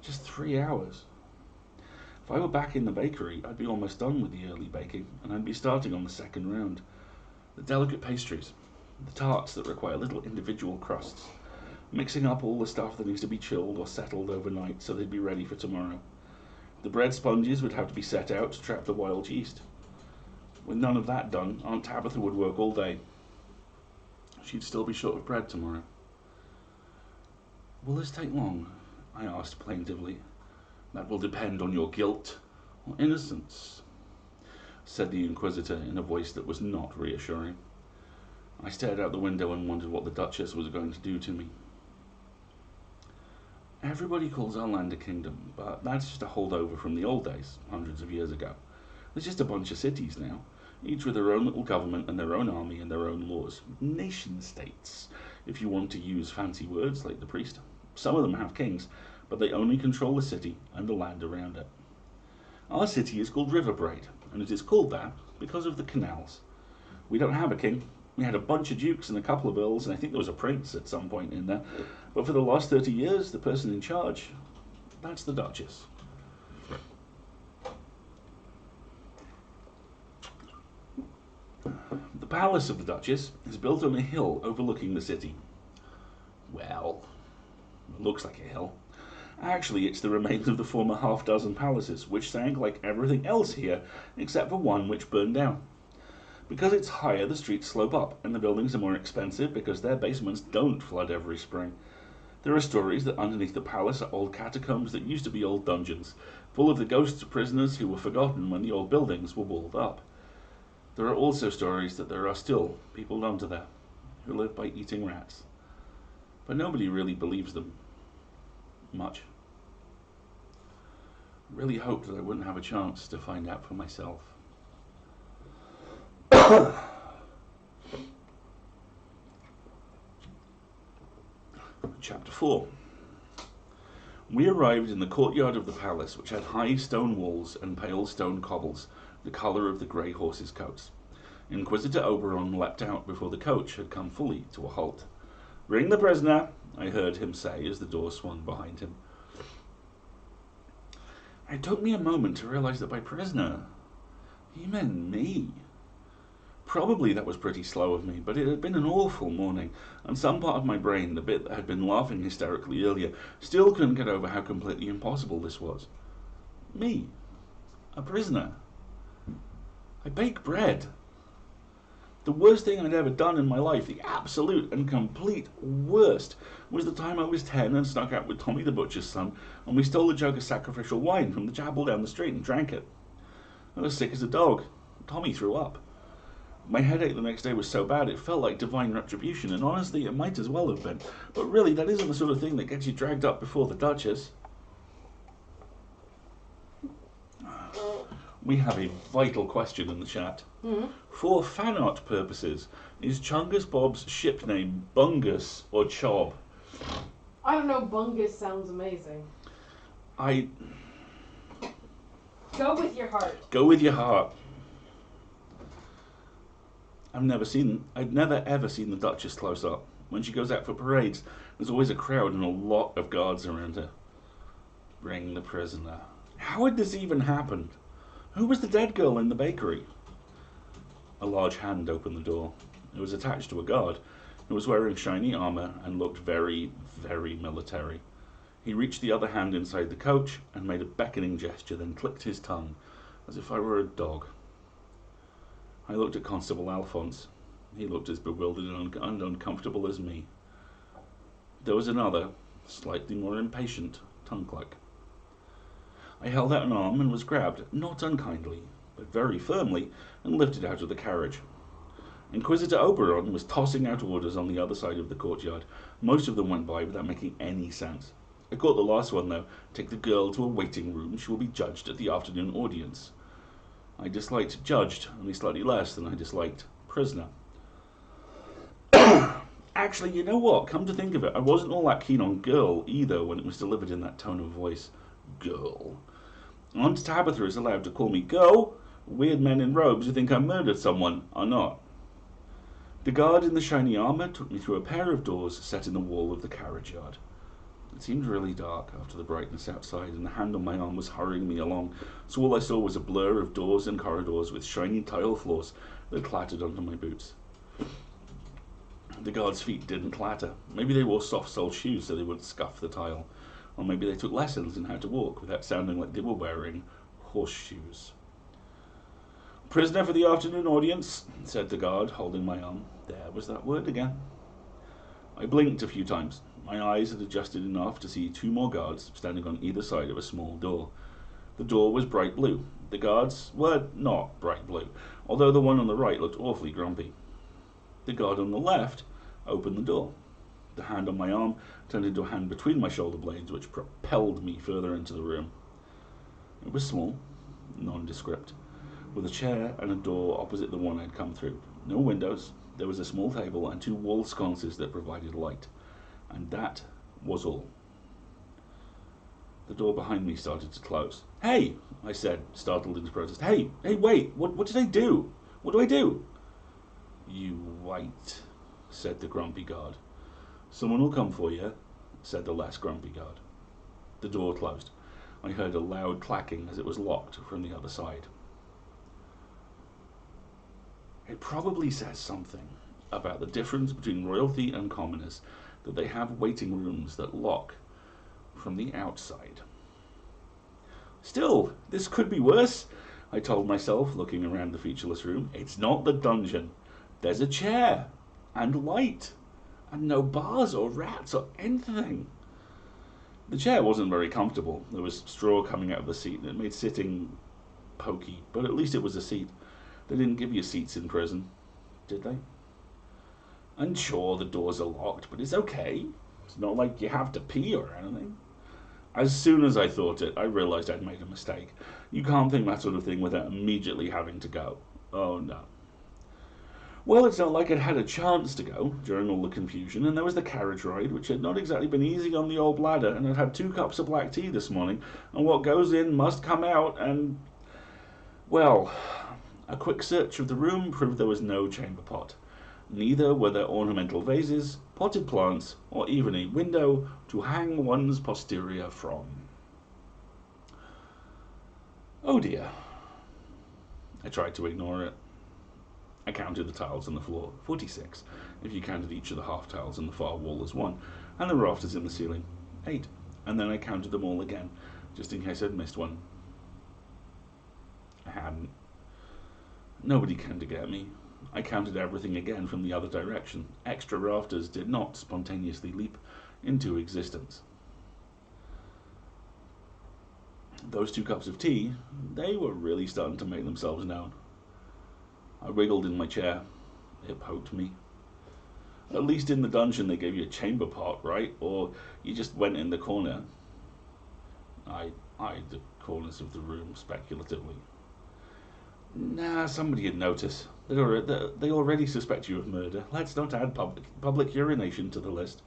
Speaker 1: Just 3 hours. If I were back in the bakery, I'd be almost done with the early baking, and I'd be starting on the second round. The delicate pastries, the tarts that require little individual crusts, mixing up all the stuff that needs to be chilled or settled overnight so they'd be ready for tomorrow. The bread sponges would have to be set out to trap the wild yeast. With none of that done, Aunt Tabitha would work all day. She'd still be short of bread tomorrow. Will this take long? I asked plaintively. That will depend on your guilt or innocence, said the Inquisitor in a voice that was not reassuring. I stared out the window and wondered what the Duchess was going to do to me. Everybody calls our land a kingdom, but that's just a holdover from the old days, hundreds of years ago. There's just a bunch of cities now, each with their own little government and their own army and their own laws. Nation-states, if you want to use fancy words like the priest. Some of them have kings, but they only control the city and the land around it. Our city is called River Braid, and it is called that because of the canals. We don't have a king. We had a bunch of dukes and a couple of earls, and I think there was a prince at some point in there. But for the last 30 years, the person in charge, that's the Duchess. The palace of the Duchess is built on a hill overlooking the city. Well, it looks like a hill. Actually, it's the remains of the former half-dozen palaces, which sank like everything else here, except for one which burned down. Because it's higher, the streets slope up, and the buildings are more expensive because their basements don't flood every spring. There are stories that underneath the palace are old catacombs that used to be old dungeons, full of the ghosts of prisoners who were forgotten when the old buildings were walled up. There are also stories that there are still people under there, who live by eating rats. But nobody really believes them. Much. Really hoped that I wouldn't have a chance to find out for myself. Chapter 4. We arrived in the courtyard of the palace, which had high stone walls and pale stone cobbles, the colour of the grey horses' coats. Inquisitor Oberon leapt out before the coach had come fully to a halt. "Bring the prisoner," I heard him say as the door swung behind him. It took me a moment to realise that by prisoner, he meant me. Probably that was pretty slow of me, but it had been an awful morning, and some part of my brain, the bit that had been laughing hysterically earlier, still couldn't get over how completely impossible this was. Me. A prisoner. I bake bread. The worst thing I'd ever done in my life, the absolute and complete worst, was the time I was 10 and snuck out with Tommy the butcher's son, and we stole a jug of sacrificial wine from the chapel down the street and drank it. I was sick as a dog. Tommy threw up. My headache the next day was so bad it felt like divine retribution, and honestly it might as well have been. But really, that isn't the sort of thing that gets you dragged up before the Duchess. We have a vital question in the chat.
Speaker 2: Mm-hmm.
Speaker 1: For fan art purposes, is Chungus Bob's ship name Bungus or Chob?
Speaker 2: I don't know, Bungus sounds amazing. Go with your heart.
Speaker 1: Go with your heart. I'd never ever seen the Duchess close up. When she goes out for parades, there's always a crowd and a lot of guards around her. Bring the prisoner. How had this even happened? Who was the dead girl in the bakery? A large hand opened the door. It was attached to a guard who was wearing shiny armor and looked very, very military. He reached the other hand inside the coach and made a beckoning gesture, then clicked his tongue, as if I were a dog. I looked at Constable Alphonse. He looked as bewildered and uncomfortable as me. There was another, slightly more impatient, tongue click. I held out an arm and was grabbed, not unkindly, but very firmly, and lifted out of the carriage. Inquisitor Oberon was tossing out orders on the other side of the courtyard. Most of them went by without making any sense. I caught the last one, though. Take the girl to a waiting room. She will be judged at the afternoon audience. I disliked judged only slightly less than I disliked prisoner. Actually, you know what? Come to think of it, I wasn't all that keen on girl either when it was delivered in that tone of voice. Girl. Aunt Tabitha is allowed to call me girl. Weird men in robes who think I murdered someone are not. The guard in the shiny armour took me through a pair of doors set in the wall of the carriage yard. It seemed really dark after the brightness outside, and the hand on my arm was hurrying me along, so all I saw was a blur of doors and corridors with shiny tile floors that clattered under my boots. The guards' feet didn't clatter. Maybe they wore soft-soled shoes so they wouldn't scuff the tile. Or maybe they took lessons in how to walk without sounding like they were wearing horseshoes. Prisoner for the afternoon audience, said the guard, holding my arm. There was that word again. I blinked a few times. My eyes had adjusted enough to see two more guards standing on either side of a small door. The door was bright blue. The guards were not bright blue, although the one on the right looked awfully grumpy. The guard on the left opened the door. The hand on my arm turned into a hand between my shoulder blades, which propelled me further into the room. It was small, nondescript, with a chair and a door opposite the one I'd come through. No windows. There was a small table and two wall sconces that provided light. And that was all. The door behind me started to close. Hey, I said, startled into protest. Hey, wait, what did I do? What do I do? You wait, said the grumpy guard. Someone will come for you, said the less grumpy guard. The door closed. I heard a loud clacking as it was locked from the other side. It probably says something about the difference between royalty and commoners, that they have waiting rooms that lock from the outside. Still, this could be worse, I told myself, looking around the featureless room. It's not the dungeon. There's a chair, and light, and no bars or rats or anything. The chair wasn't very comfortable. There was straw coming out of the seat, and it made sitting pokey, but at least it was a seat. They didn't give you seats in prison, did they? And sure, the doors are locked, but it's okay. It's not like you have to pee or anything. As soon as I thought it, I realized I'd made a mistake. You can't think that sort of thing without immediately having to go. Oh no. Well, it's not like I'd had a chance to go during all the confusion, and there was the carriage ride, which had not exactly been easy on the old bladder, and I'd had 2 cups of black tea this morning, and what goes in must come out, and... well, a quick search of the room proved there was no chamber pot. Neither were there ornamental vases, potted plants, or even a window to hang one's posterior from. Oh dear. I tried to ignore it. I counted the tiles on the floor, 46, if you counted each of the half tiles in the far wall as one, and the rafters in the ceiling, 8. And then I counted them all again, just in case I'd missed one. I hadn't. Nobody came to get me. I counted everything again from the other direction. Extra rafters did not spontaneously leap into existence. Those 2 cups of tea, they were really starting to make themselves known. I wiggled in my chair. It poked me. At least in the dungeon they gave you a chamber pot, right? Or you just went in the corner. I eyed the corners of the room speculatively. Nah, somebody would notice. They already suspect you of murder. Let's not add public urination to the list.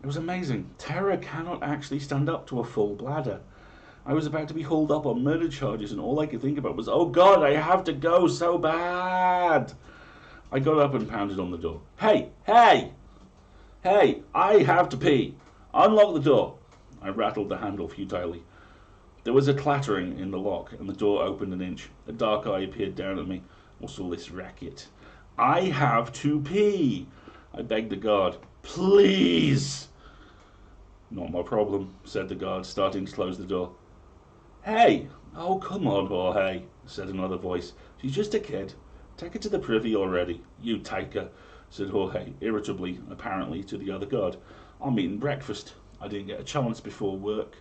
Speaker 1: It was amazing. Terror cannot actually stand up to a full bladder. I was about to be hauled up on murder charges, and all I could think about was, oh God, I have to go so bad. I got up and pounded on the door. Hey, hey, hey, I have to pee. Unlock the door. I rattled the handle futilely. There was a clattering in the lock, and the door opened an inch. A dark eye peered down at me. What's all this racket? I have to pee. I begged the guard. Please. Not my problem, said the guard, starting to close the door. Hey! Oh, come on, Jorge, said another voice. She's just a kid. Take her to the privy already. You take her, said Jorge, irritably, apparently, to the other guard. I'm eating breakfast. I didn't get a chance before work.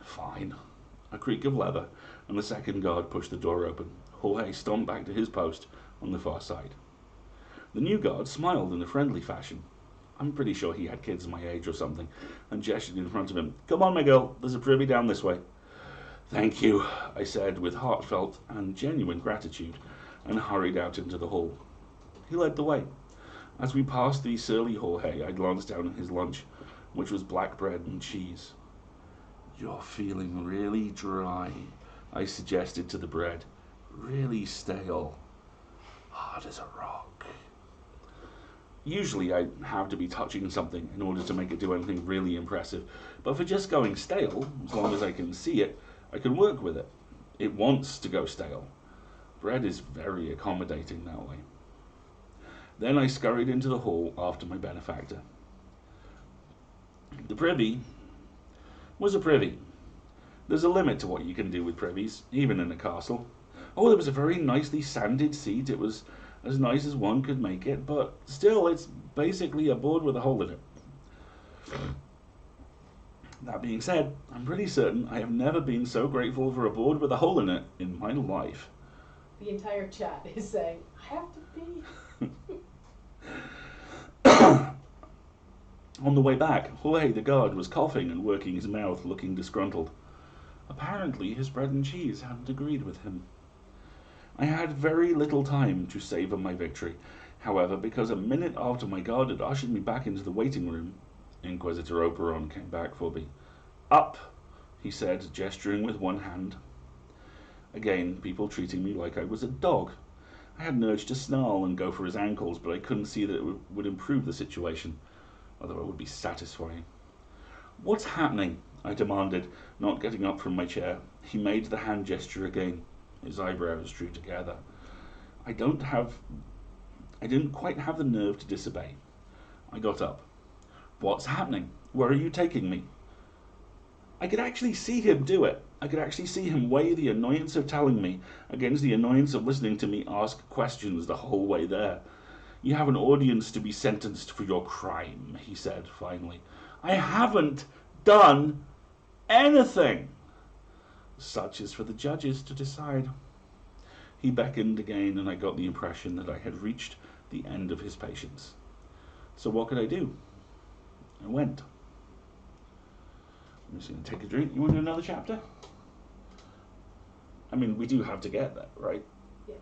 Speaker 1: Fine. A creak of leather, and the second guard pushed the door open. Jorge stomped back to his post on the far side. The new guard smiled in a friendly fashion. I'm pretty sure he had kids my age or something, and gestured in front of him. Come on, Miguel, there's a privy down this way. Thank you, I said with heartfelt and genuine gratitude, and hurried out into the hall. He led the way. As we passed the surly Jorge, I glanced down at his lunch, which was black bread and cheese. You're feeling really dry, I suggested to the bread. Really stale. Hard as a rock. Usually I have to be touching something in order to make it do anything really impressive, but for just going stale, as long as I can see it, I can work with it. It wants to go stale. Bread is very accommodating that way. Then I scurried into the hall after my benefactor. The privy was a privy. There's a limit to what you can do with privies, even in a castle. Oh, there was a very nicely sanded seat. It was as nice as one could make it, but still, it's basically a board with a hole in it. That being said, I'm pretty certain I have never been so grateful for a board with a hole in it in my life.
Speaker 2: The entire chat is saying, I have to pee.
Speaker 1: On the way back, Jorge the guard was coughing and working his mouth, looking disgruntled. Apparently his bread and cheese hadn't agreed with him. I had very little time to savour my victory, however, because a minute after my guard had ushered me back into the waiting room, Inquisitor Oberon came back for me. Up, he said, gesturing with one hand. Again, people treating me like I was a dog. I had an urge to snarl and go for his ankles, but I couldn't see that it would improve the situation, although it would be satisfying. What's happening? I demanded, not getting up from my chair. He made the hand gesture again. His eyebrows drew together. I didn't quite have the nerve to disobey. I got up. What's happening? Where are you taking me? I could actually see him do it. I could actually see him weigh the annoyance of telling me against the annoyance of listening to me ask questions the whole way there. You have an audience to be sentenced for your crime, he said finally. I haven't done anything. Such is for the judges to decide. He beckoned again, and I got the impression that I had reached the end of his patience. So what could I do? I went. I'm just going to take a drink. You want to do another chapter? I mean, we do have to get that, right?
Speaker 2: Yeah.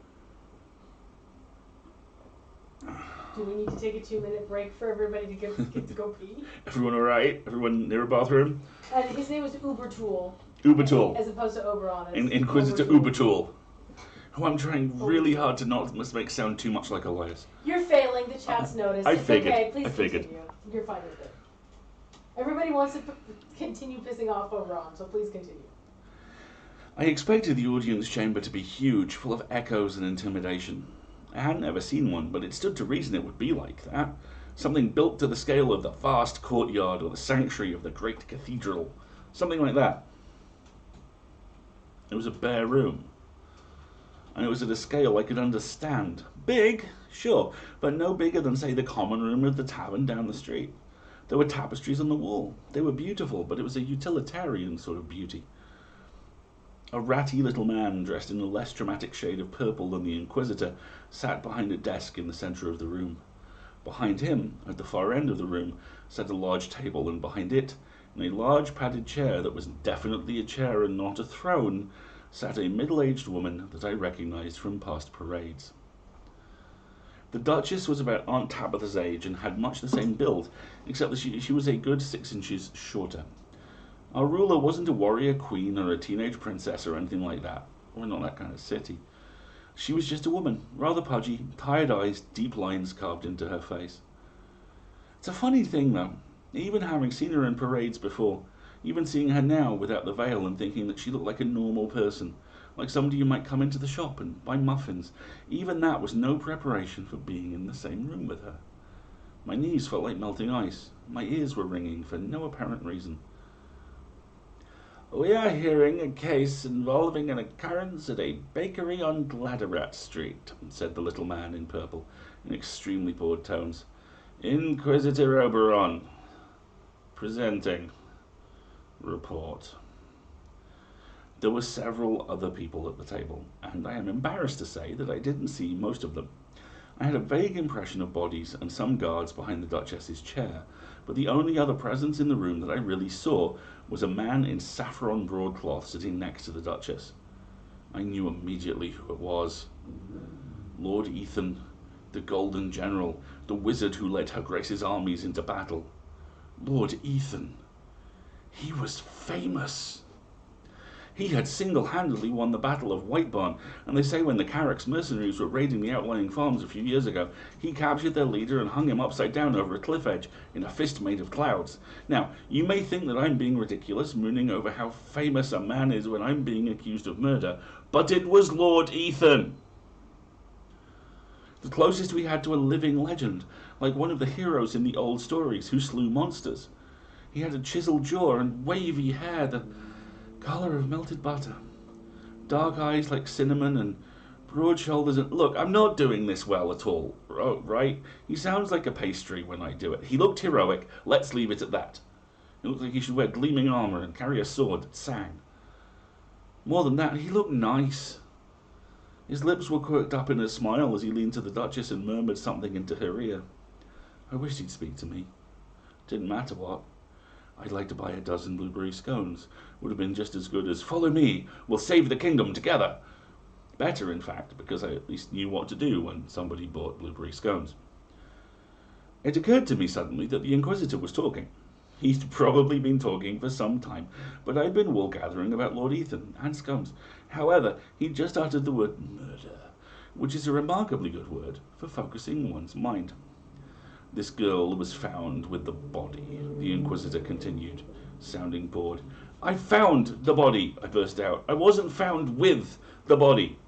Speaker 2: Do we need to take a 2-minute break for everybody to get to go pee?
Speaker 1: Everyone all right? Everyone near a bathroom?
Speaker 2: And his name was Ubertool.
Speaker 1: Ubertool.
Speaker 2: As opposed to Oberon.
Speaker 1: Inquisitor Ubertool. Who I'm trying really hard to not make sound too much like Elias.
Speaker 2: You're failing. The chat's noticed.
Speaker 1: I figured.
Speaker 2: Okay, please
Speaker 1: I figured.
Speaker 2: continue. You're fine with it. Everybody wants to continue pissing off Oberon, so please continue.
Speaker 1: I expected the audience chamber to be huge, full of echoes and intimidation. I hadn't ever seen one, but it stood to reason it would be like that. Something built to the scale of the vast courtyard or the sanctuary of the great cathedral. Something like that. It was a bare room. And it was at a scale I could understand. Big, sure, but no bigger than, say, the common room of the tavern down the street. There were tapestries on the wall. They were beautiful, but it was a utilitarian sort of beauty. A ratty little man, dressed in a less dramatic shade of purple than the Inquisitor, sat behind a desk in the centre of the room. Behind him, at the far end of the room, sat a large table, and behind it, in a large padded chair that was definitely a chair and not a throne, sat a middle-aged woman that I recognized from past parades. The Duchess was about Aunt Tabitha's age and had much the same build, except that she was a good 6 inches shorter. Our ruler wasn't a warrior queen or a teenage princess or anything like that. We're not that kind of city. She was just a woman, rather pudgy, tired eyes, deep lines carved into her face. It's a funny thing, though, even having seen her in parades before, even seeing her now without the veil and thinking that she looked like a normal person, like somebody who might come into the shop and buy muffins, even that was no preparation for being in the same room with her. My knees felt like melting ice. My ears were ringing for no apparent reason. We are hearing a case involving an occurrence at a bakery on Gladderat Street, said the little man in purple, in extremely bored tones. Inquisitor Oberon. Presenting. Report. There were several other people at the table, and I am embarrassed to say that I didn't see most of them. I had a vague impression of bodies and some guards behind the Duchess's chair, but the only other presence in the room that I really saw was a man in saffron broadcloth sitting next to the Duchess. I knew immediately who it was. Lord Ethan, the Golden General, the wizard who led Her Grace's armies into battle. Lord Ethan. He was famous. He had single-handedly won the Battle of Whitebarn, and they say when the Carrick's mercenaries were raiding the outlying farms a few years ago, he captured their leader and hung him upside down over a cliff edge in a fist made of clouds. Now, you may think that I'm being ridiculous, mooning over how famous a man is when I'm being accused of murder, but it was Lord Ethan. The closest we had to a living legend, like one of the heroes in the old stories who slew monsters. He had a chiseled jaw and wavy hair, the colour of melted butter, dark eyes like cinnamon, and broad shoulders. And look, I'm not doing this well at all, right? He sounds like a pastry when I do it. He looked heroic. Let's leave it at that. It looked like he should wear gleaming armour and carry a sword that sang. More than that, he looked nice. His lips were quirked up in a smile as he leaned to the Duchess and murmured something into her ear. I wished he'd speak to me. Didn't matter what. I'd like to buy a dozen blueberry scones. Would have been just as good as, follow me, we'll save the kingdom together. Better, in fact, because I at least knew what to do when somebody bought blueberry scones. It occurred to me suddenly that the Inquisitor was talking. He'd probably been talking for some time, but I'd been wool-gathering about Lord Ethan and scones. However, he'd just uttered the word murder, which is a remarkably good word for focusing one's mind. This girl was found with the body, the Inquisitor continued, sounding bored. I found the body, I burst out. I wasn't found with the body.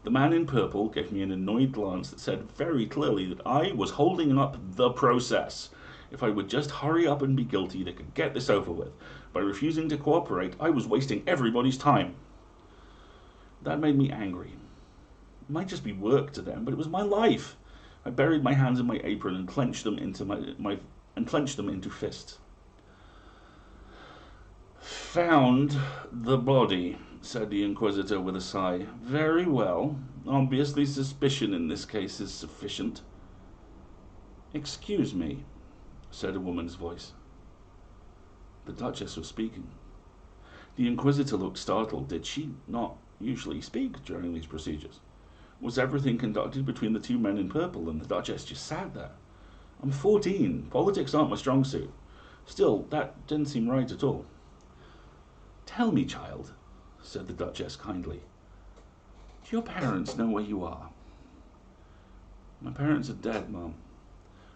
Speaker 1: The man in purple gave me an annoyed glance that said very clearly that I was holding up the process. If I would just hurry up and be guilty, they could get this over with. By refusing to cooperate, I was wasting everybody's time. That made me angry. It might just be work to them, but it was my life. I buried my hands in my apron and clenched them into fists. Found the body, said the Inquisitor with a sigh. Very well. Obviously suspicion in this case is sufficient. Excuse me, said a woman's voice. The Duchess was speaking. The Inquisitor looked startled. Did she not usually speak during these procedures? Was everything conducted between the two men in purple, and the Duchess just sat there? I'm 14. Politics aren't my strong suit. Still, that didn't seem right at all. Tell me, child, said the Duchess kindly. Do your parents know where you are? My parents are dead, Mum.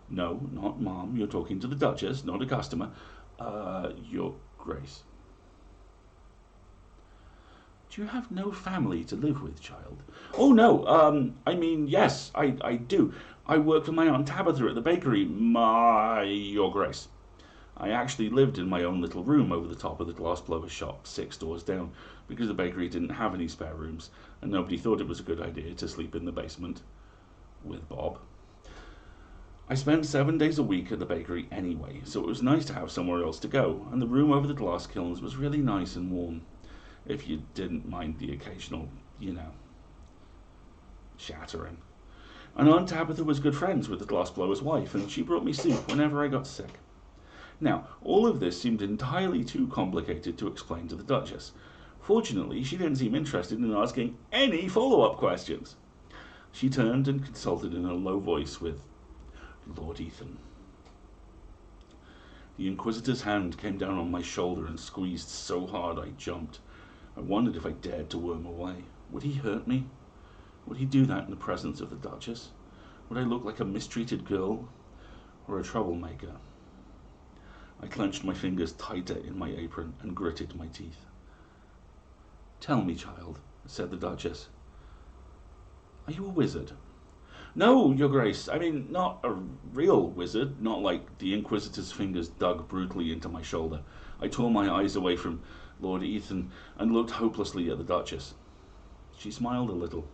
Speaker 1: No, not Mum. You're talking to the Duchess, not a customer. Your Grace. Do you have no family to live with, child? Oh, no, yes, I do. I work for my Aunt Tabitha at the bakery, Your Grace. I actually lived in my own little room over the top of the glassblower shop, 6 doors down, because the bakery didn't have any spare rooms, and nobody thought it was a good idea to sleep in the basement with Bob. I spent 7 days a week at the bakery anyway, so it was nice to have somewhere else to go, and the room over the glass kilns was really nice and warm. If you didn't mind the occasional, shattering. And Aunt Tabitha was good friends with the glassblower's wife, and she brought me soup whenever I got sick. Now, all of this seemed entirely too complicated to explain to the Duchess. Fortunately, she didn't seem interested in asking any follow-up questions. She turned and consulted in a low voice with Lord Ethan. The Inquisitor's hand came down on my shoulder and squeezed so hard I jumped. I wondered if I dared to worm away. Would he hurt me? Would he do that in the presence of the Duchess? Would I look like a mistreated girl or a troublemaker? I clenched my fingers tighter in my apron and gritted my teeth. "Tell me, child," said the Duchess. "Are you a wizard?" "No, Your Grace. I mean, not a real wizard. Not like..." The Inquisitor's fingers dug brutally into my shoulder. I tore my eyes away from Lord Ethan and looked hopelessly at the Duchess. She smiled a little.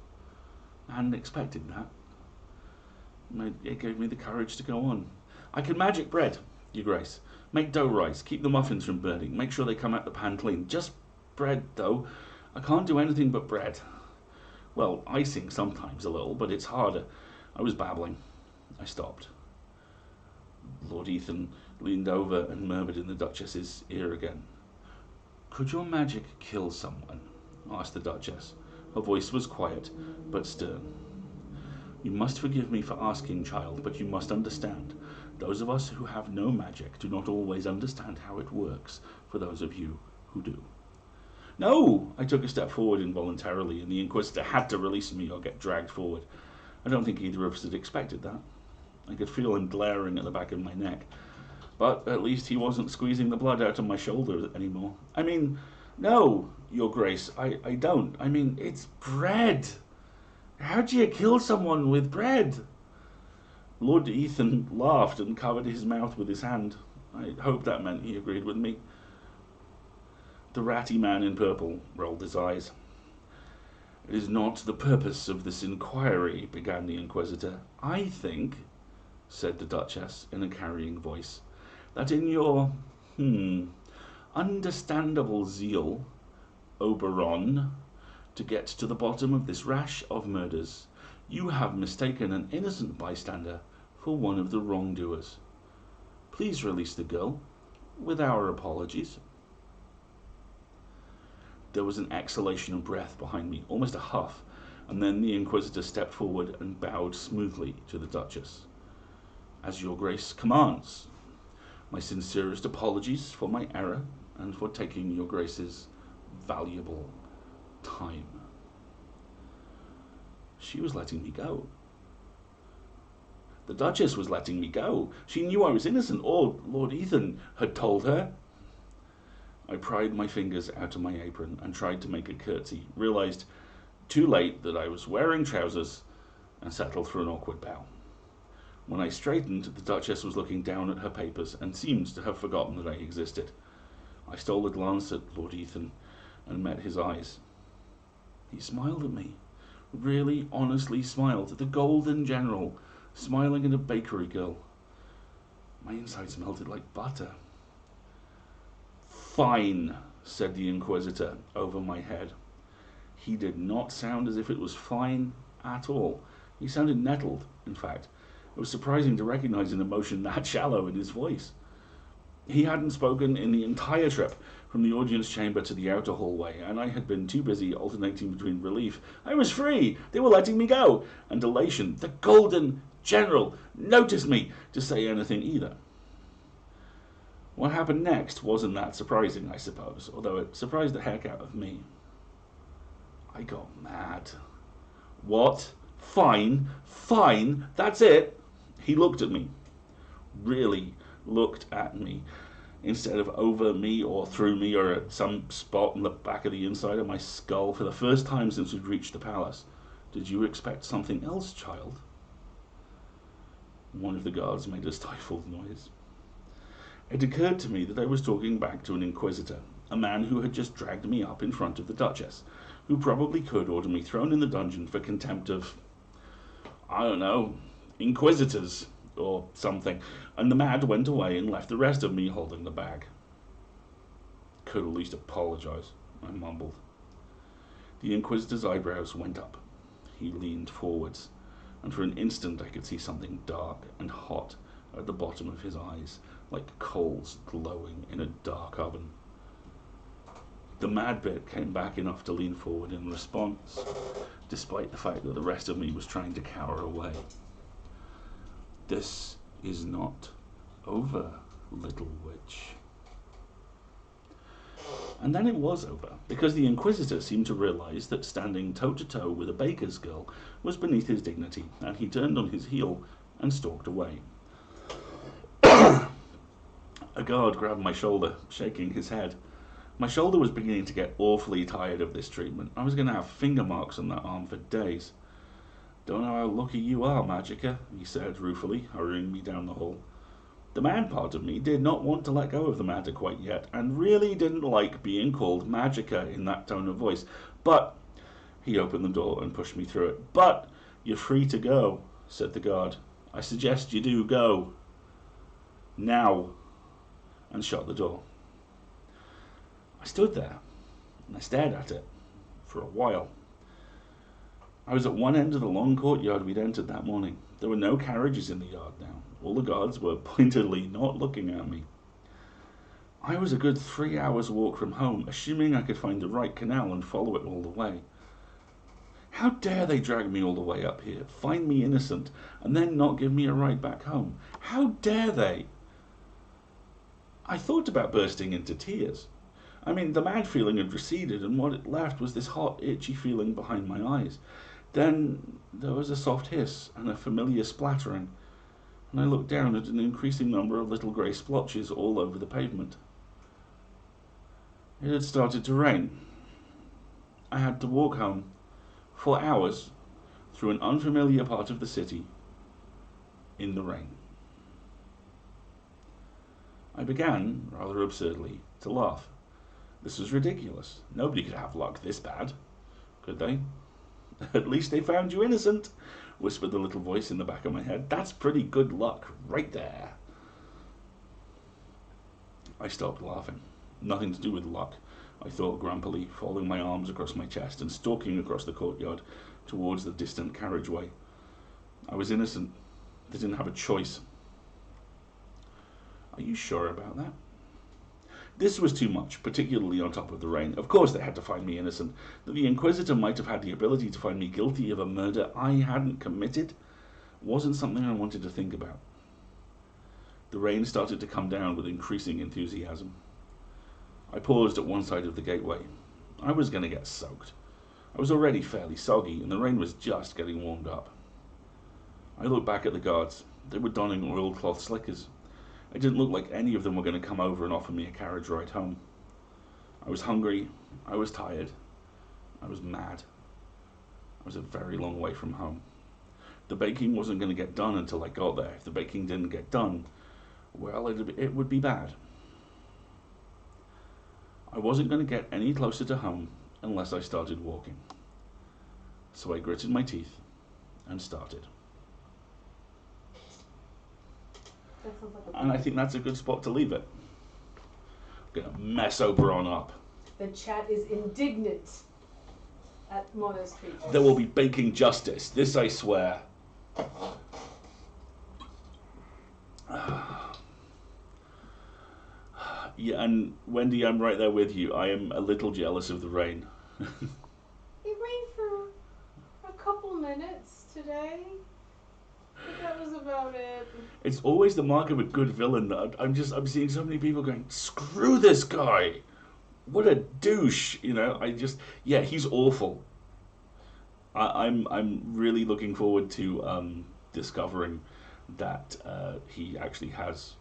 Speaker 1: I hadn't expected that. It gave me the courage to go on. "I can magic bread, Your Grace. Make dough rise, keep the muffins from burning, make sure they come out the pan clean. Just bread, though. I can't do anything but bread. Well, icing sometimes a little, but it's harder." I was babbling. I stopped. Lord Ethan leaned over and murmured in the Duchess's ear again. "Could your magic kill someone?" asked the Duchess. Her voice was quiet, but stern. "You must forgive me for asking, child, but you must understand. Those of us who have no magic do not always understand how it works, for those of you who do." "No!" I took a step forward involuntarily, and the Inquisitor had to release me or get dragged forward. I don't think either of us had expected that. I could feel him glaring at the back of my neck. But at least he wasn't squeezing the blood out of my shoulder anymore. "I mean, no, Your Grace, I don't. I mean, it's bread. How do you kill someone with bread?" Lord Ethan laughed and covered his mouth with his hand. I hoped that meant he agreed with me. The ratty man in purple rolled his eyes. "It is not the purpose of this inquiry," began the Inquisitor. "I think," said the Duchess in a carrying voice, "that in your, understandable zeal, Oberon, to get to the bottom of this rash of murders, you have mistaken an innocent bystander for one of the wrongdoers. Please release the girl, with our apologies." There was an exhalation of breath behind me, almost a huff, and then the Inquisitor stepped forward and bowed smoothly to the Duchess. "As Your Grace commands. My sincerest apologies for my error and for taking Your Grace's valuable time." She was letting me go. The Duchess was letting me go. She knew I was innocent, or Lord Ethan had told her. I pried my fingers out of my apron and tried to make a curtsy, realized too late that I was wearing trousers, and settled for an awkward bow. When I straightened, the Duchess was looking down at her papers and seemed to have forgotten that I existed. I stole a glance at Lord Ethan and met his eyes. He smiled at me, really honestly smiled, the Golden General, smiling at a bakery girl. My insides melted like butter. "Fine," said the Inquisitor over my head. He did not sound as if it was fine at all. He sounded nettled, in fact. It was surprising to recognize an emotion that shallow in his voice. He hadn't spoken in the entire trip, from the audience chamber to the outer hallway, and I had been too busy alternating between relief, I was free, they were letting me go, and elation, the Golden General noticed me, to say anything either. What happened next wasn't that surprising, I suppose, although it surprised the heck out of me. I got mad. "What? Fine, fine, that's it?" He looked at me. Really looked at me, instead of over me or through me or at some spot in the back of the inside of my skull for the first time since we'd reached the palace. "Did you expect something else, child?" One of the guards made a stifled noise. It occurred to me that I was talking back to an Inquisitor, a man who had just dragged me up in front of the Duchess, who probably could order me thrown in the dungeon for contempt of, I don't know, Inquisitors or something, and the man went away and left the rest of me holding the bag. "Could at least apologize," I mumbled. The Inquisitor's eyebrows went up. He leaned forwards, and for an instant I could see something dark and hot at the bottom of his eyes, like coals glowing in a dark oven. The mad bit came back enough to lean forward in response, despite the fact that the rest of me was trying to cower away. "This is not over, little witch. And then it was over, because the Inquisitor seemed to realise that standing toe-to-toe with a baker's girl was beneath his dignity, and he turned on his heel and stalked away. A guard grabbed my shoulder, shaking his head. My shoulder was beginning to get awfully tired of this treatment. I was going to have finger marks on that arm for days. "Don't know how lucky you are, Magica," he said ruefully, hurrying me down the hall. The man part of me did not want to let go of the matter quite yet, and really didn't like being called Magica in that tone of voice. But he opened the door and pushed me through it. "But you're free to go," said the guard. "I suggest you do go. Now," and shut the door. I stood there, and I stared at it for a while. I was at one end of the long courtyard we'd entered that morning. There were no carriages in the yard now. All the guards were pointedly not looking at me. I was a good 3 hours' walk from home, assuming I could find the right canal and follow it all the way. How dare they drag me all the way up here, find me innocent, and then not give me a ride back home? How dare they? I thought about bursting into tears. I mean, the mad feeling had receded, and what it left was this hot, itchy feeling behind my eyes. Then there was a soft hiss and a familiar splattering, and I looked down at an increasing number of little grey splotches all over the pavement. It had started to rain. I had to walk home for hours through an unfamiliar part of the city in the rain. I began, rather absurdly, to laugh. This was ridiculous. Nobody could have luck this bad, could they? "At least they found you innocent," whispered the little voice in the back of my head. "That's pretty good luck, right there." I stopped laughing. Nothing to do with luck, I thought grumpily, folding my arms across my chest and stalking across the courtyard towards the distant carriageway. I was innocent. They didn't have a choice. "Are you sure about that?" This was too much, particularly on top of the rain. Of course they had to find me innocent. That the Inquisitor might have had the ability to find me guilty of a murder I hadn't committed wasn't something I wanted to think about. The rain started to come down with increasing enthusiasm. I paused at one side of the gateway. I was going to get soaked. I was already fairly soggy, and the rain was just getting warmed up. I looked back at the guards. They were donning oilcloth slickers. It didn't look like any of them were going to come over and offer me a carriage ride home. I was hungry. I was tired. I was mad. I was a very long way from home. The baking wasn't going to get done until I got there. If the baking didn't get done, well, it would be bad. I wasn't going to get any closer to home unless I started walking. So I gritted my teeth and started. And I think that's a good spot to leave it. I'm going to mess Oberon up.
Speaker 2: The chat is indignant at Mona's treatment.
Speaker 1: There will be baking justice, this I swear. Yeah, and Wendy, I'm right there with you. I am a little jealous of the rain.
Speaker 2: It rained for a couple minutes today. But that was about it.
Speaker 1: It's always the mark of a good villain. I'm seeing so many people going, "Screw this guy! What a douche!" He's awful. I'm really looking forward to discovering that he actually has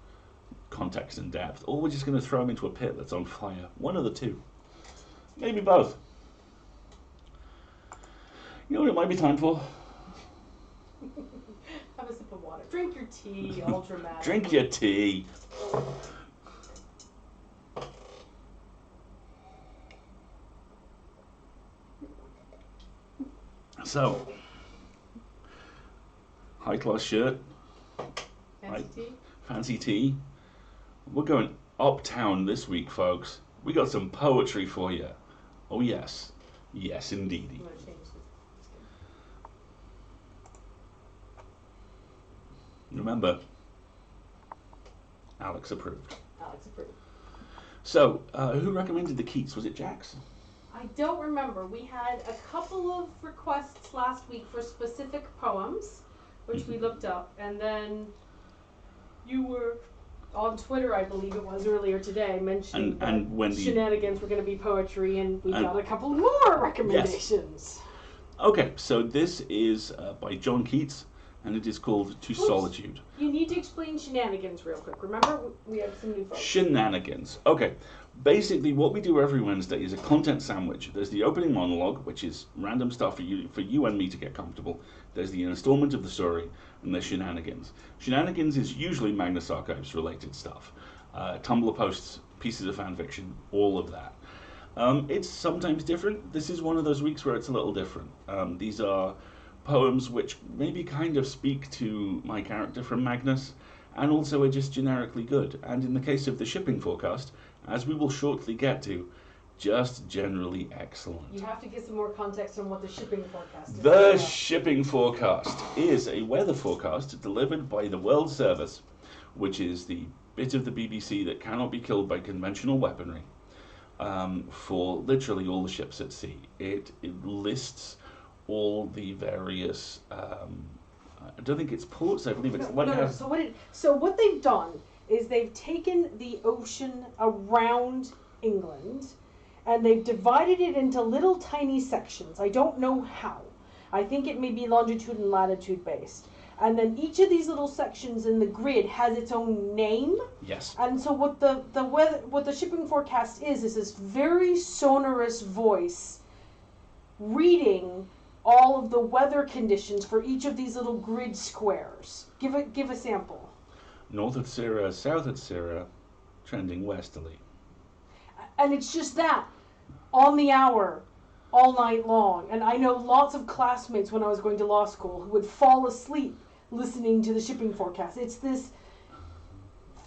Speaker 1: context and depth, or we're just going to throw him into a pit that's on fire. One of the two, maybe both. You know what it might be time for?
Speaker 2: Have a sip of water. Drink your tea, all dramatic.
Speaker 1: Drink your tea. So, high-class shirt.
Speaker 2: Fancy tea?
Speaker 1: Fancy tea. We're going uptown this week, folks. We got some poetry for you. Oh, yes. Yes, indeedy.
Speaker 2: I'm going to change this.
Speaker 1: Remember, Alex approved.
Speaker 2: Alex approved.
Speaker 1: So, who recommended the Keats? Was it Jax?
Speaker 2: I don't remember. We had a couple of requests last week for specific poems, which we looked up, and then you were on Twitter, I believe it was earlier today, mentioned
Speaker 1: and
Speaker 2: that
Speaker 1: Wendy,
Speaker 2: shenanigans were going to be poetry, and we got a couple more recommendations.
Speaker 1: Yes. Okay, so this is by John Keats, and it is called To Solitude.
Speaker 2: You need to explain shenanigans real quick. Remember, we have some new folks.
Speaker 1: Shenanigans. Okay. Basically, what we do every Wednesday is a content sandwich. There's the opening monologue, which is random stuff for you and me to get comfortable. There's the installment of the story, and there's shenanigans. Shenanigans is usually Magnus Archives related stuff. Tumblr posts, pieces of fan fiction, all of that. It's sometimes different. This is one of those weeks where it's a little different. These are poems which maybe kind of speak to my character from Magnus, and also are just generically good. And in the case of the shipping forecast, as we will shortly get to, just generally excellent.
Speaker 2: You have to get some more context on what the shipping forecast is.
Speaker 1: The shipping forecast is a weather forecast delivered by the World Service, which is the bit of the BBC that cannot be killed by conventional weaponry, for literally all the ships at sea. It lists all the various, I don't think it's ports, I believe it's lighthouses.
Speaker 2: So what they've done is they've taken the ocean around England and they've divided it into little tiny sections. I don't know how. I think it may be longitude and latitude based. And then each of these little sections in the grid has its own name.
Speaker 1: Yes.
Speaker 2: And so what the shipping forecast is this very sonorous voice reading all of the weather conditions for each of these little grid squares. Give a sample.
Speaker 1: North at Sierra, south at Sierra, trending westerly.
Speaker 2: And it's just that, on the hour, all night long. And I know lots of classmates when I was going to law school who would fall asleep listening to the shipping forecast. It's this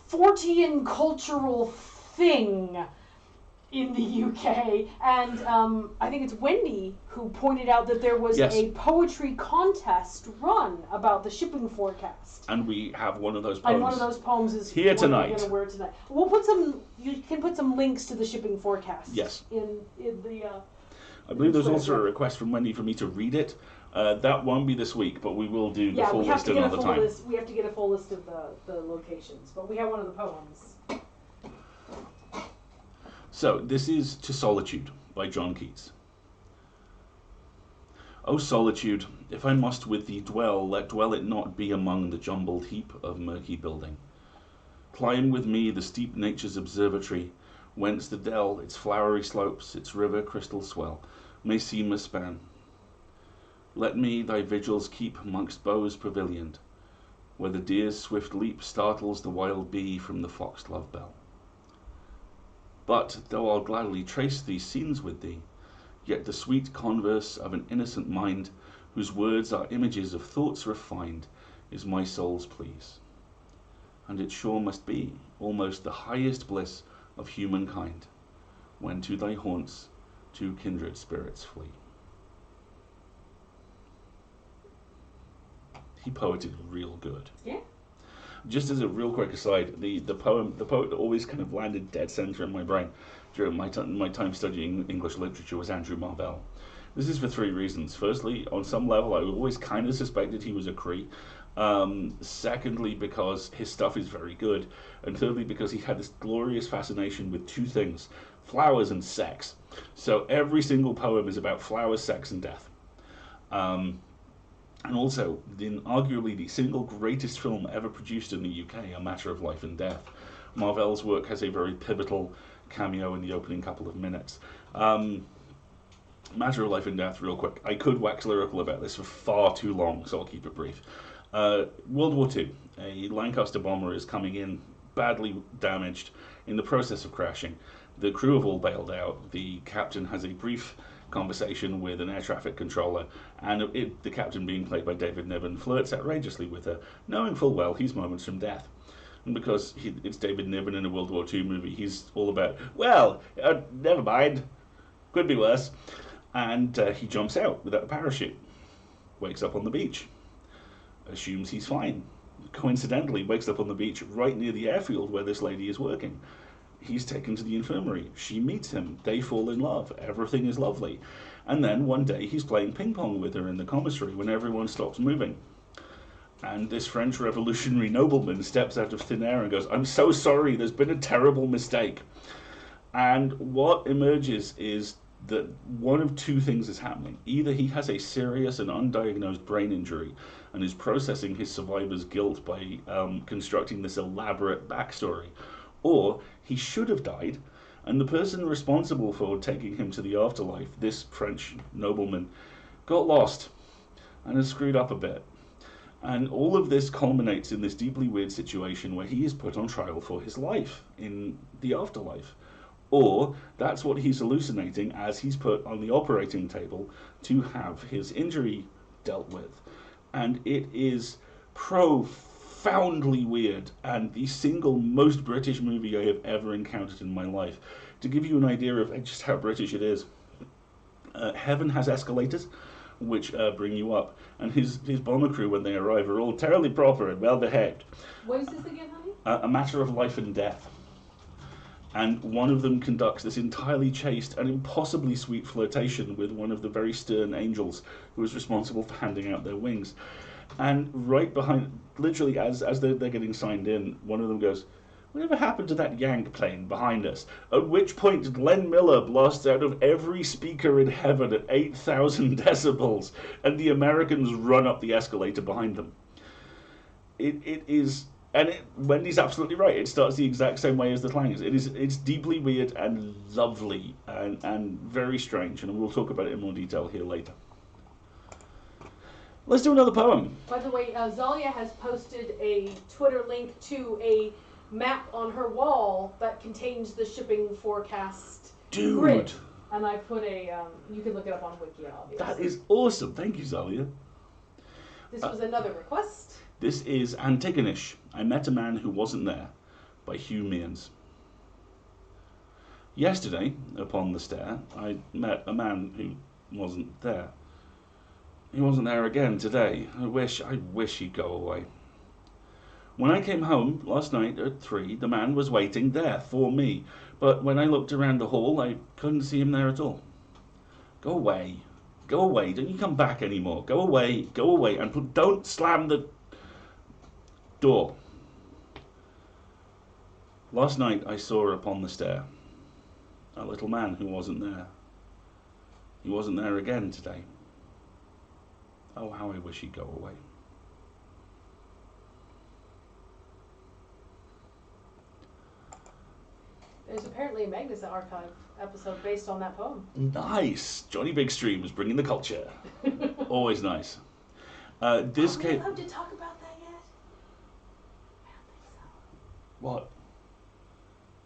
Speaker 2: Fortean cultural thing in the UK, and I think it's Wendy who pointed out that there was a poetry contest run about the shipping forecast.
Speaker 1: And we have one of those poems.
Speaker 2: And one of those poems is
Speaker 1: here tonight.
Speaker 2: We're going to wear tonight. We'll put some. You can put some links to the shipping forecast.
Speaker 1: Yes.
Speaker 2: In the.
Speaker 1: I believe there's also a request from Wendy for me to read it. That won't be this week, but we will do the full list another time.
Speaker 2: We have to get a full list of the locations, but we have one of the poems.
Speaker 1: So, this is To Solitude by John Keats. O solitude, if I must with thee dwell, let dwell it not be among the jumbled heap of murky building. Climb with me the steep nature's observatory, whence the dell, its flowery slopes, its river crystal swell, may seem a span. Let me thy vigils keep mongst boughs pavilioned, where the deer's swift leap startles the wild bee from the foxglove bell. But, though I'll gladly trace these scenes with thee, yet the sweet converse of an innocent mind, whose words are images of thoughts refined, is my soul's please. And it sure must be almost the highest bliss of humankind, when to thy haunts two kindred spirits flee. He poeted real good.
Speaker 2: Yeah.
Speaker 1: Just as a real quick aside, the poet that always kind of landed dead center in my brain during my time studying English literature was Andrew Marvell. This is for three reasons. Firstly, on some level, I always kind of suspected he was a Cree. Secondly, because his stuff is very good. And thirdly, because he had this glorious fascination with two things, flowers and sex. So every single poem is about flowers, sex, and death. And also, arguably the single greatest film ever produced in the UK, A Matter of Life and Death. Marvell's work has a very pivotal cameo in the opening couple of minutes. Matter of Life and Death, real quick. I could wax lyrical about this for far too long, so I'll keep it brief. World War II. A Lancaster bomber is coming in, badly damaged, in the process of crashing. The crew have all bailed out. The captain has a brief conversation with an air traffic controller, and the captain, being played by David Niven, flirts outrageously with her, knowing full well he's moments from death. And because it's David Niven in a World War II movie, he's all about, well, never mind, could be worse. And he jumps out without a parachute, wakes up on the beach, assumes he's fine. Coincidentally, wakes up on the beach right near the airfield where this lady is working. He's taken to the infirmary. She meets him. They fall in love. Everything is lovely. And then one day he's playing ping pong with her in the commissary when everyone stops moving. And this French revolutionary nobleman steps out of thin air and goes, "I'm so sorry, there's been a terrible mistake." And what emerges is that one of two things is happening. Either he has a serious and undiagnosed brain injury and is processing his survivor's guilt by constructing this elaborate backstory, or he should have died, and the person responsible for taking him to the afterlife, this French nobleman, got lost and has screwed up a bit. And all of this culminates in this deeply weird situation where he is put on trial for his life in the afterlife. Or that's what he's hallucinating as he's put on the operating table to have his injury dealt with. And it is profoundly weird and the single most British movie I have ever encountered in my life. To give you an idea of just how British it is, Heaven has escalators which bring you up, and his bomber crew, when they arrive, are all terribly proper and well behaved.
Speaker 2: What is this again, honey?
Speaker 1: A matter of life and death. And one of them conducts this entirely chaste and impossibly sweet flirtation with one of the very stern angels who is responsible for handing out their wings. And right behind, literally as they're getting signed in, one of them goes, "Whatever happened to that Yank plane behind us?" At which point Glenn Miller blasts out of every speaker in heaven at 8,000 decibels, and the Americans run up the escalator behind them. It is... And Wendy's absolutely right. It starts the exact same way as the Clangers. It's deeply weird and lovely and very strange, and we'll talk about it in more detail here later. Let's do another poem.
Speaker 2: By the way, Zalia has posted a Twitter link to a map on her wall that contains the shipping forecast grid. And I put a, you can look it up on Wiki, obviously.
Speaker 1: That is awesome. Thank you, Zalia.
Speaker 2: This was another request.
Speaker 1: This is Antigonish. I Met a Man Who Wasn't There by Hugh Mearns. Yesterday, upon the stair, I met a man who wasn't there. He wasn't there again today. I wish he'd go away. When I came home last night at 3, the man was waiting there for me. But when I looked around the hall, I couldn't see him there at all. Go away. Go away. Don't you come back anymore. Go away. Go away. And don't slam the door. Last night I saw upon the stair a little man who wasn't there. He wasn't there again today. Oh, how I wish he'd go away.
Speaker 2: There's apparently a Magnus Archive episode based on that poem.
Speaker 1: Nice. Johnny Big Stream is bringing the culture. Always nice. This
Speaker 2: Are we
Speaker 1: came...
Speaker 2: allowed to talk about that yet? I don't think so.
Speaker 1: What?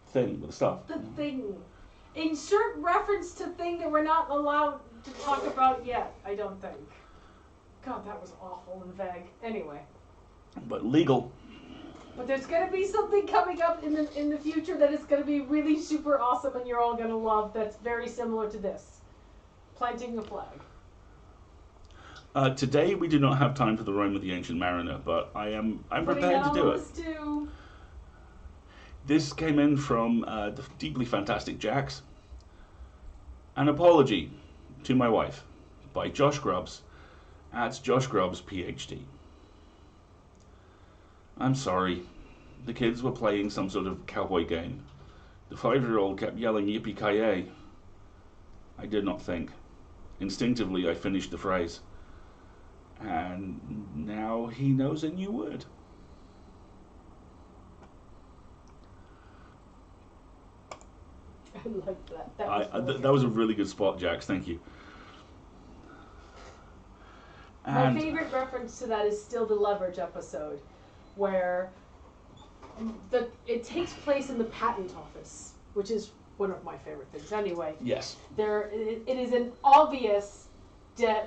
Speaker 1: Thing with the stuff?
Speaker 2: The thing. Insert reference to thing that we're not allowed to talk about yet, I don't think. God, that was awful and vague. Anyway.
Speaker 1: But legal.
Speaker 2: But there's going to be something coming up in the future that is going to be really super awesome and you're all going to love that's very similar to this. Planting a flag.
Speaker 1: Today we do not have time for the Rime of the Ancient Mariner, but I'm prepared to do it. This came in from the deeply fantastic Jax. An Apology to My Wife by Josh Grubbs at Josh Grubbs PhD. I'm sorry. The kids were playing some sort of cowboy game. The 5-year-old kept yelling yippee-ki-yay. I did not think. Instinctively I finished the phrase. And now he knows a new word.
Speaker 2: I like that.
Speaker 1: That was a really good spot, Jax. Thank you.
Speaker 2: My favorite reference to that is still the Leverage episode, where it takes place in the patent office, which is one of my favorite things. Anyway,
Speaker 1: yes,
Speaker 2: it is an obvious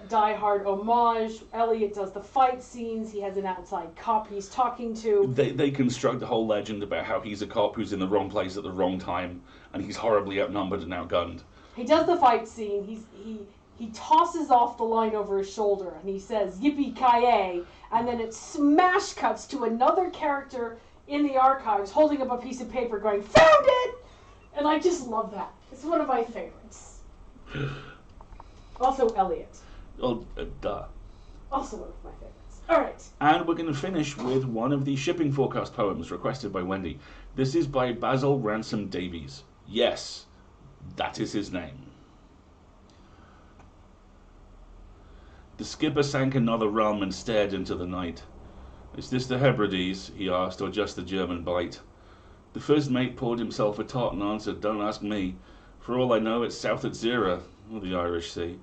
Speaker 2: die-hard homage. Elliot does the fight scenes. He has an outside cop he's talking to.
Speaker 1: They construct the whole legend about how he's a cop who's in the wrong place at the wrong time, and he's horribly outnumbered and outgunned.
Speaker 2: He does the fight scene. He tosses off the line over his shoulder, and he says, "Yippee-ki-yay," and then it smash cuts to another character in the archives holding up a piece of paper going, "Found it!" And I just love that. It's one of my favorites. Also Elliot.
Speaker 1: Oh, duh.
Speaker 2: Also one of my favorites. All right.
Speaker 1: And we're going to finish with one of the shipping forecast poems requested by Wendy. This is by Basil Ransom Davies. Yes, that is his name. The skipper sank another rum and stared into the night. Is this the Hebrides, he asked, or just the German Bight? The first mate poured himself a tot and answered, don't ask me. For all I know, it's south at Zera, or the Irish Sea.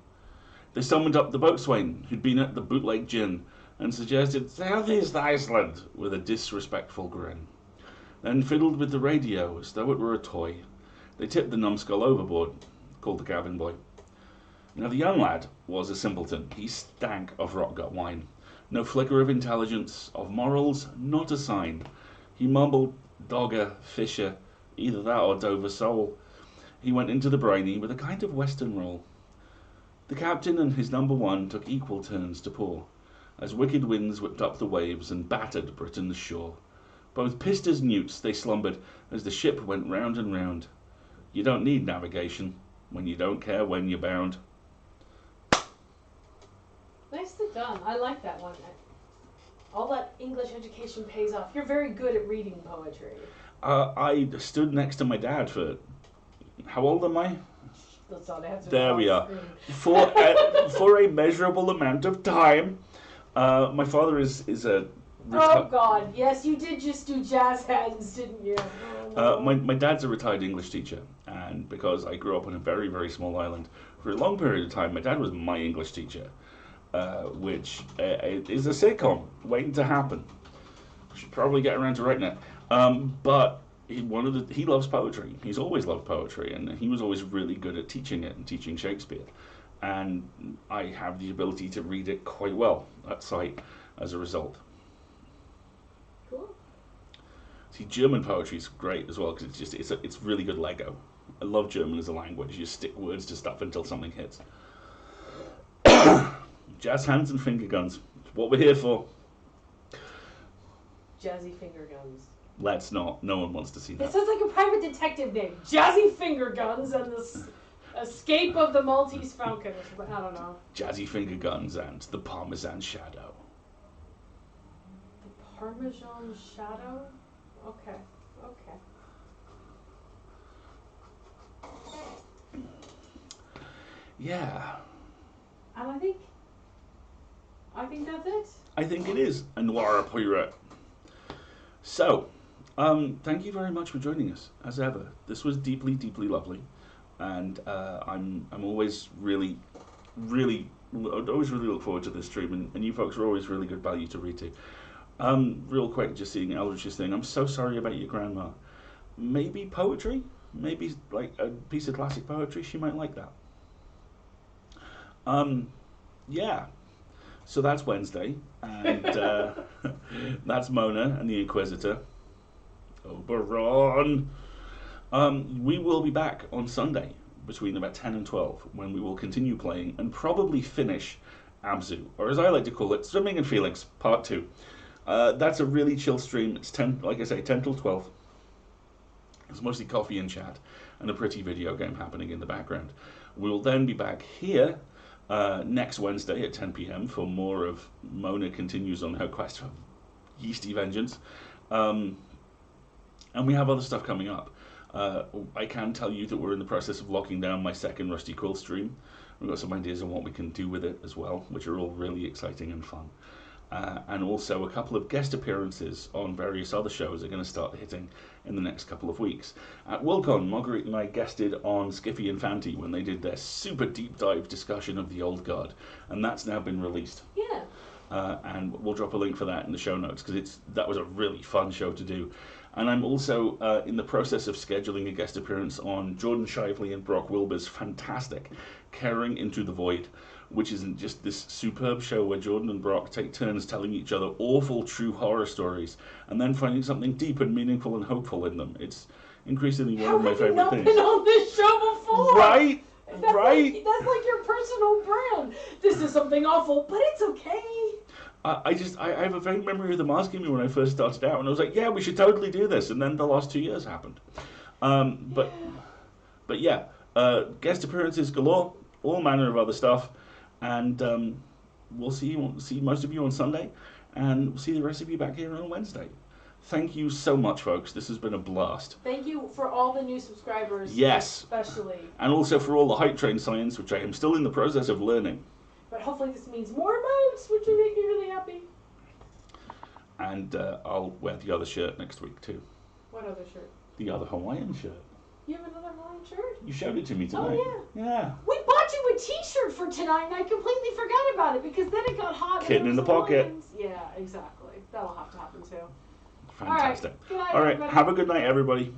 Speaker 1: They summoned up the boatswain, who'd been at the bootleg gin, and suggested Southeast Iceland, with a disrespectful grin. Then fiddled with the radio, as though it were a toy. They tipped the numbskull overboard, called the cabin boy. Now the young lad was a simpleton. He stank of rot gut wine. No flicker of intelligence, of morals, not a sign. He mumbled, Dogger, Fisher, either that or Dover sole. He went into the briny with a kind of western roll. The captain and his number one took equal turns to pour, as wicked winds whipped up the waves and battered Britain's shore. Both pissed as newts they slumbered as the ship went round and round. You don't need navigation when you don't care when you're bound.
Speaker 2: Nicely done. I like that one. All that English education pays off. You're very good at reading poetry.
Speaker 1: I stood next to my dad for... How old am I?
Speaker 2: That's not answer.
Speaker 1: There we are. For a measurable amount of time. My father is a...
Speaker 2: Oh God! Yes, you did just do jazz hands, didn't you? Oh, no.
Speaker 1: My dad's a retired English teacher, and because I grew up on a very, very small island, for a long period of time, my dad was my English teacher. Which is a sitcom waiting to happen. Should probably get around to writing it. But he loves poetry. He's always loved poetry, and he was always really good at teaching it and teaching Shakespeare. And I have the ability to read it quite well at sight as a result.
Speaker 2: Cool.
Speaker 1: See, German poetry is great as well because it's really good Lego. I love German as a language. You stick words to stuff until something hits. Jazz hands and finger guns. It's what we're here for.
Speaker 2: Jazzy finger guns.
Speaker 1: Let's not. No one wants to see that.
Speaker 2: It sounds like a private detective name. Jazzy finger guns and the escape of the Maltese Falcon. I don't know.
Speaker 1: Jazzy finger guns and the Parmesan shadow.
Speaker 2: The Parmesan shadow? Okay. Okay.
Speaker 1: Yeah.
Speaker 2: And I think that's it.
Speaker 1: I think it is a noir pirate. So, thank you very much for joining us, as ever. This was deeply, deeply lovely, and I'm always really look forward to this stream, and you folks are always really good value to read to. Real quick, just seeing Eldridge's thing. I'm so sorry about your grandma. Maybe poetry, maybe like a piece of classic poetry. She might like that. Yeah. So that's Wednesday, and that's Mona and the Inquisitor. Oberon. We will be back on Sunday between about 10 and 12 when we will continue playing and probably finish Abzu, or as I like to call it, Swimming in Feelings, Part 2. That's a really chill stream. It's 10, like I say, 10 till 12. It's mostly coffee and chat and a pretty video game happening in the background. We'll then be back here next Wednesday at 10 p.m. for more of Mona continues on her quest for yeasty vengeance. And we have other stuff coming up. I can tell you that we're in the process of locking down my second Rusty Quill stream. We've got some ideas on what we can do with it as well, which are all really exciting and fun. And also a couple of guest appearances on various other shows are going to start hitting in the next couple of weeks. At Worldcon, Marguerite and I guested on Skiffy and Fanty when they did their super deep dive discussion of the Old Guard, and that's now been released.
Speaker 2: Yeah.
Speaker 1: And we'll drop a link for that in the show notes because that was a really fun show to do. And I'm also in the process of scheduling a guest appearance on Jordan Shively and Brock Wilbur's fantastic Caring Into the Void, which is just this superb show where Jordan and Brock take turns telling each other awful true horror stories and then finding something deep and meaningful and hopeful in them. It's increasingly one of my favorite things.
Speaker 2: Have you not been on this show before?
Speaker 1: Right?
Speaker 2: That's
Speaker 1: right?
Speaker 2: That's like your personal brand. This is something awful, but it's okay.
Speaker 1: I have a vague memory of them asking me when I first started out, and I was like, yeah, we should totally do this. And then the last 2 years happened. But yeah, guest appearances galore, all manner of other stuff. And we'll see most of you on Sunday, and we'll see the rest of you back here on Wednesday. Thank you so much, folks. This has been a blast.
Speaker 2: Thank you for all the new subscribers.
Speaker 1: Yes.
Speaker 2: Especially.
Speaker 1: And also for all the hype train science, which I am still in the process of learning.
Speaker 2: But hopefully this means more modes, which will make me really happy.
Speaker 1: And I'll wear the other shirt next week too.
Speaker 2: What other shirt?
Speaker 1: The other Hawaiian shirt.
Speaker 2: You have another Hawaiian shirt?
Speaker 1: You showed it to me tonight.
Speaker 2: Oh, yeah.
Speaker 1: Yeah.
Speaker 2: We bought you a t-shirt for tonight, and I completely forgot about it because then it got hot.
Speaker 1: Kitten in the pocket.
Speaker 2: Hawaiians. Yeah, exactly. That'll have to happen too.
Speaker 1: Fantastic.
Speaker 2: All right. Good night,
Speaker 1: All right.
Speaker 2: everybody.
Speaker 1: Have a good night, everybody.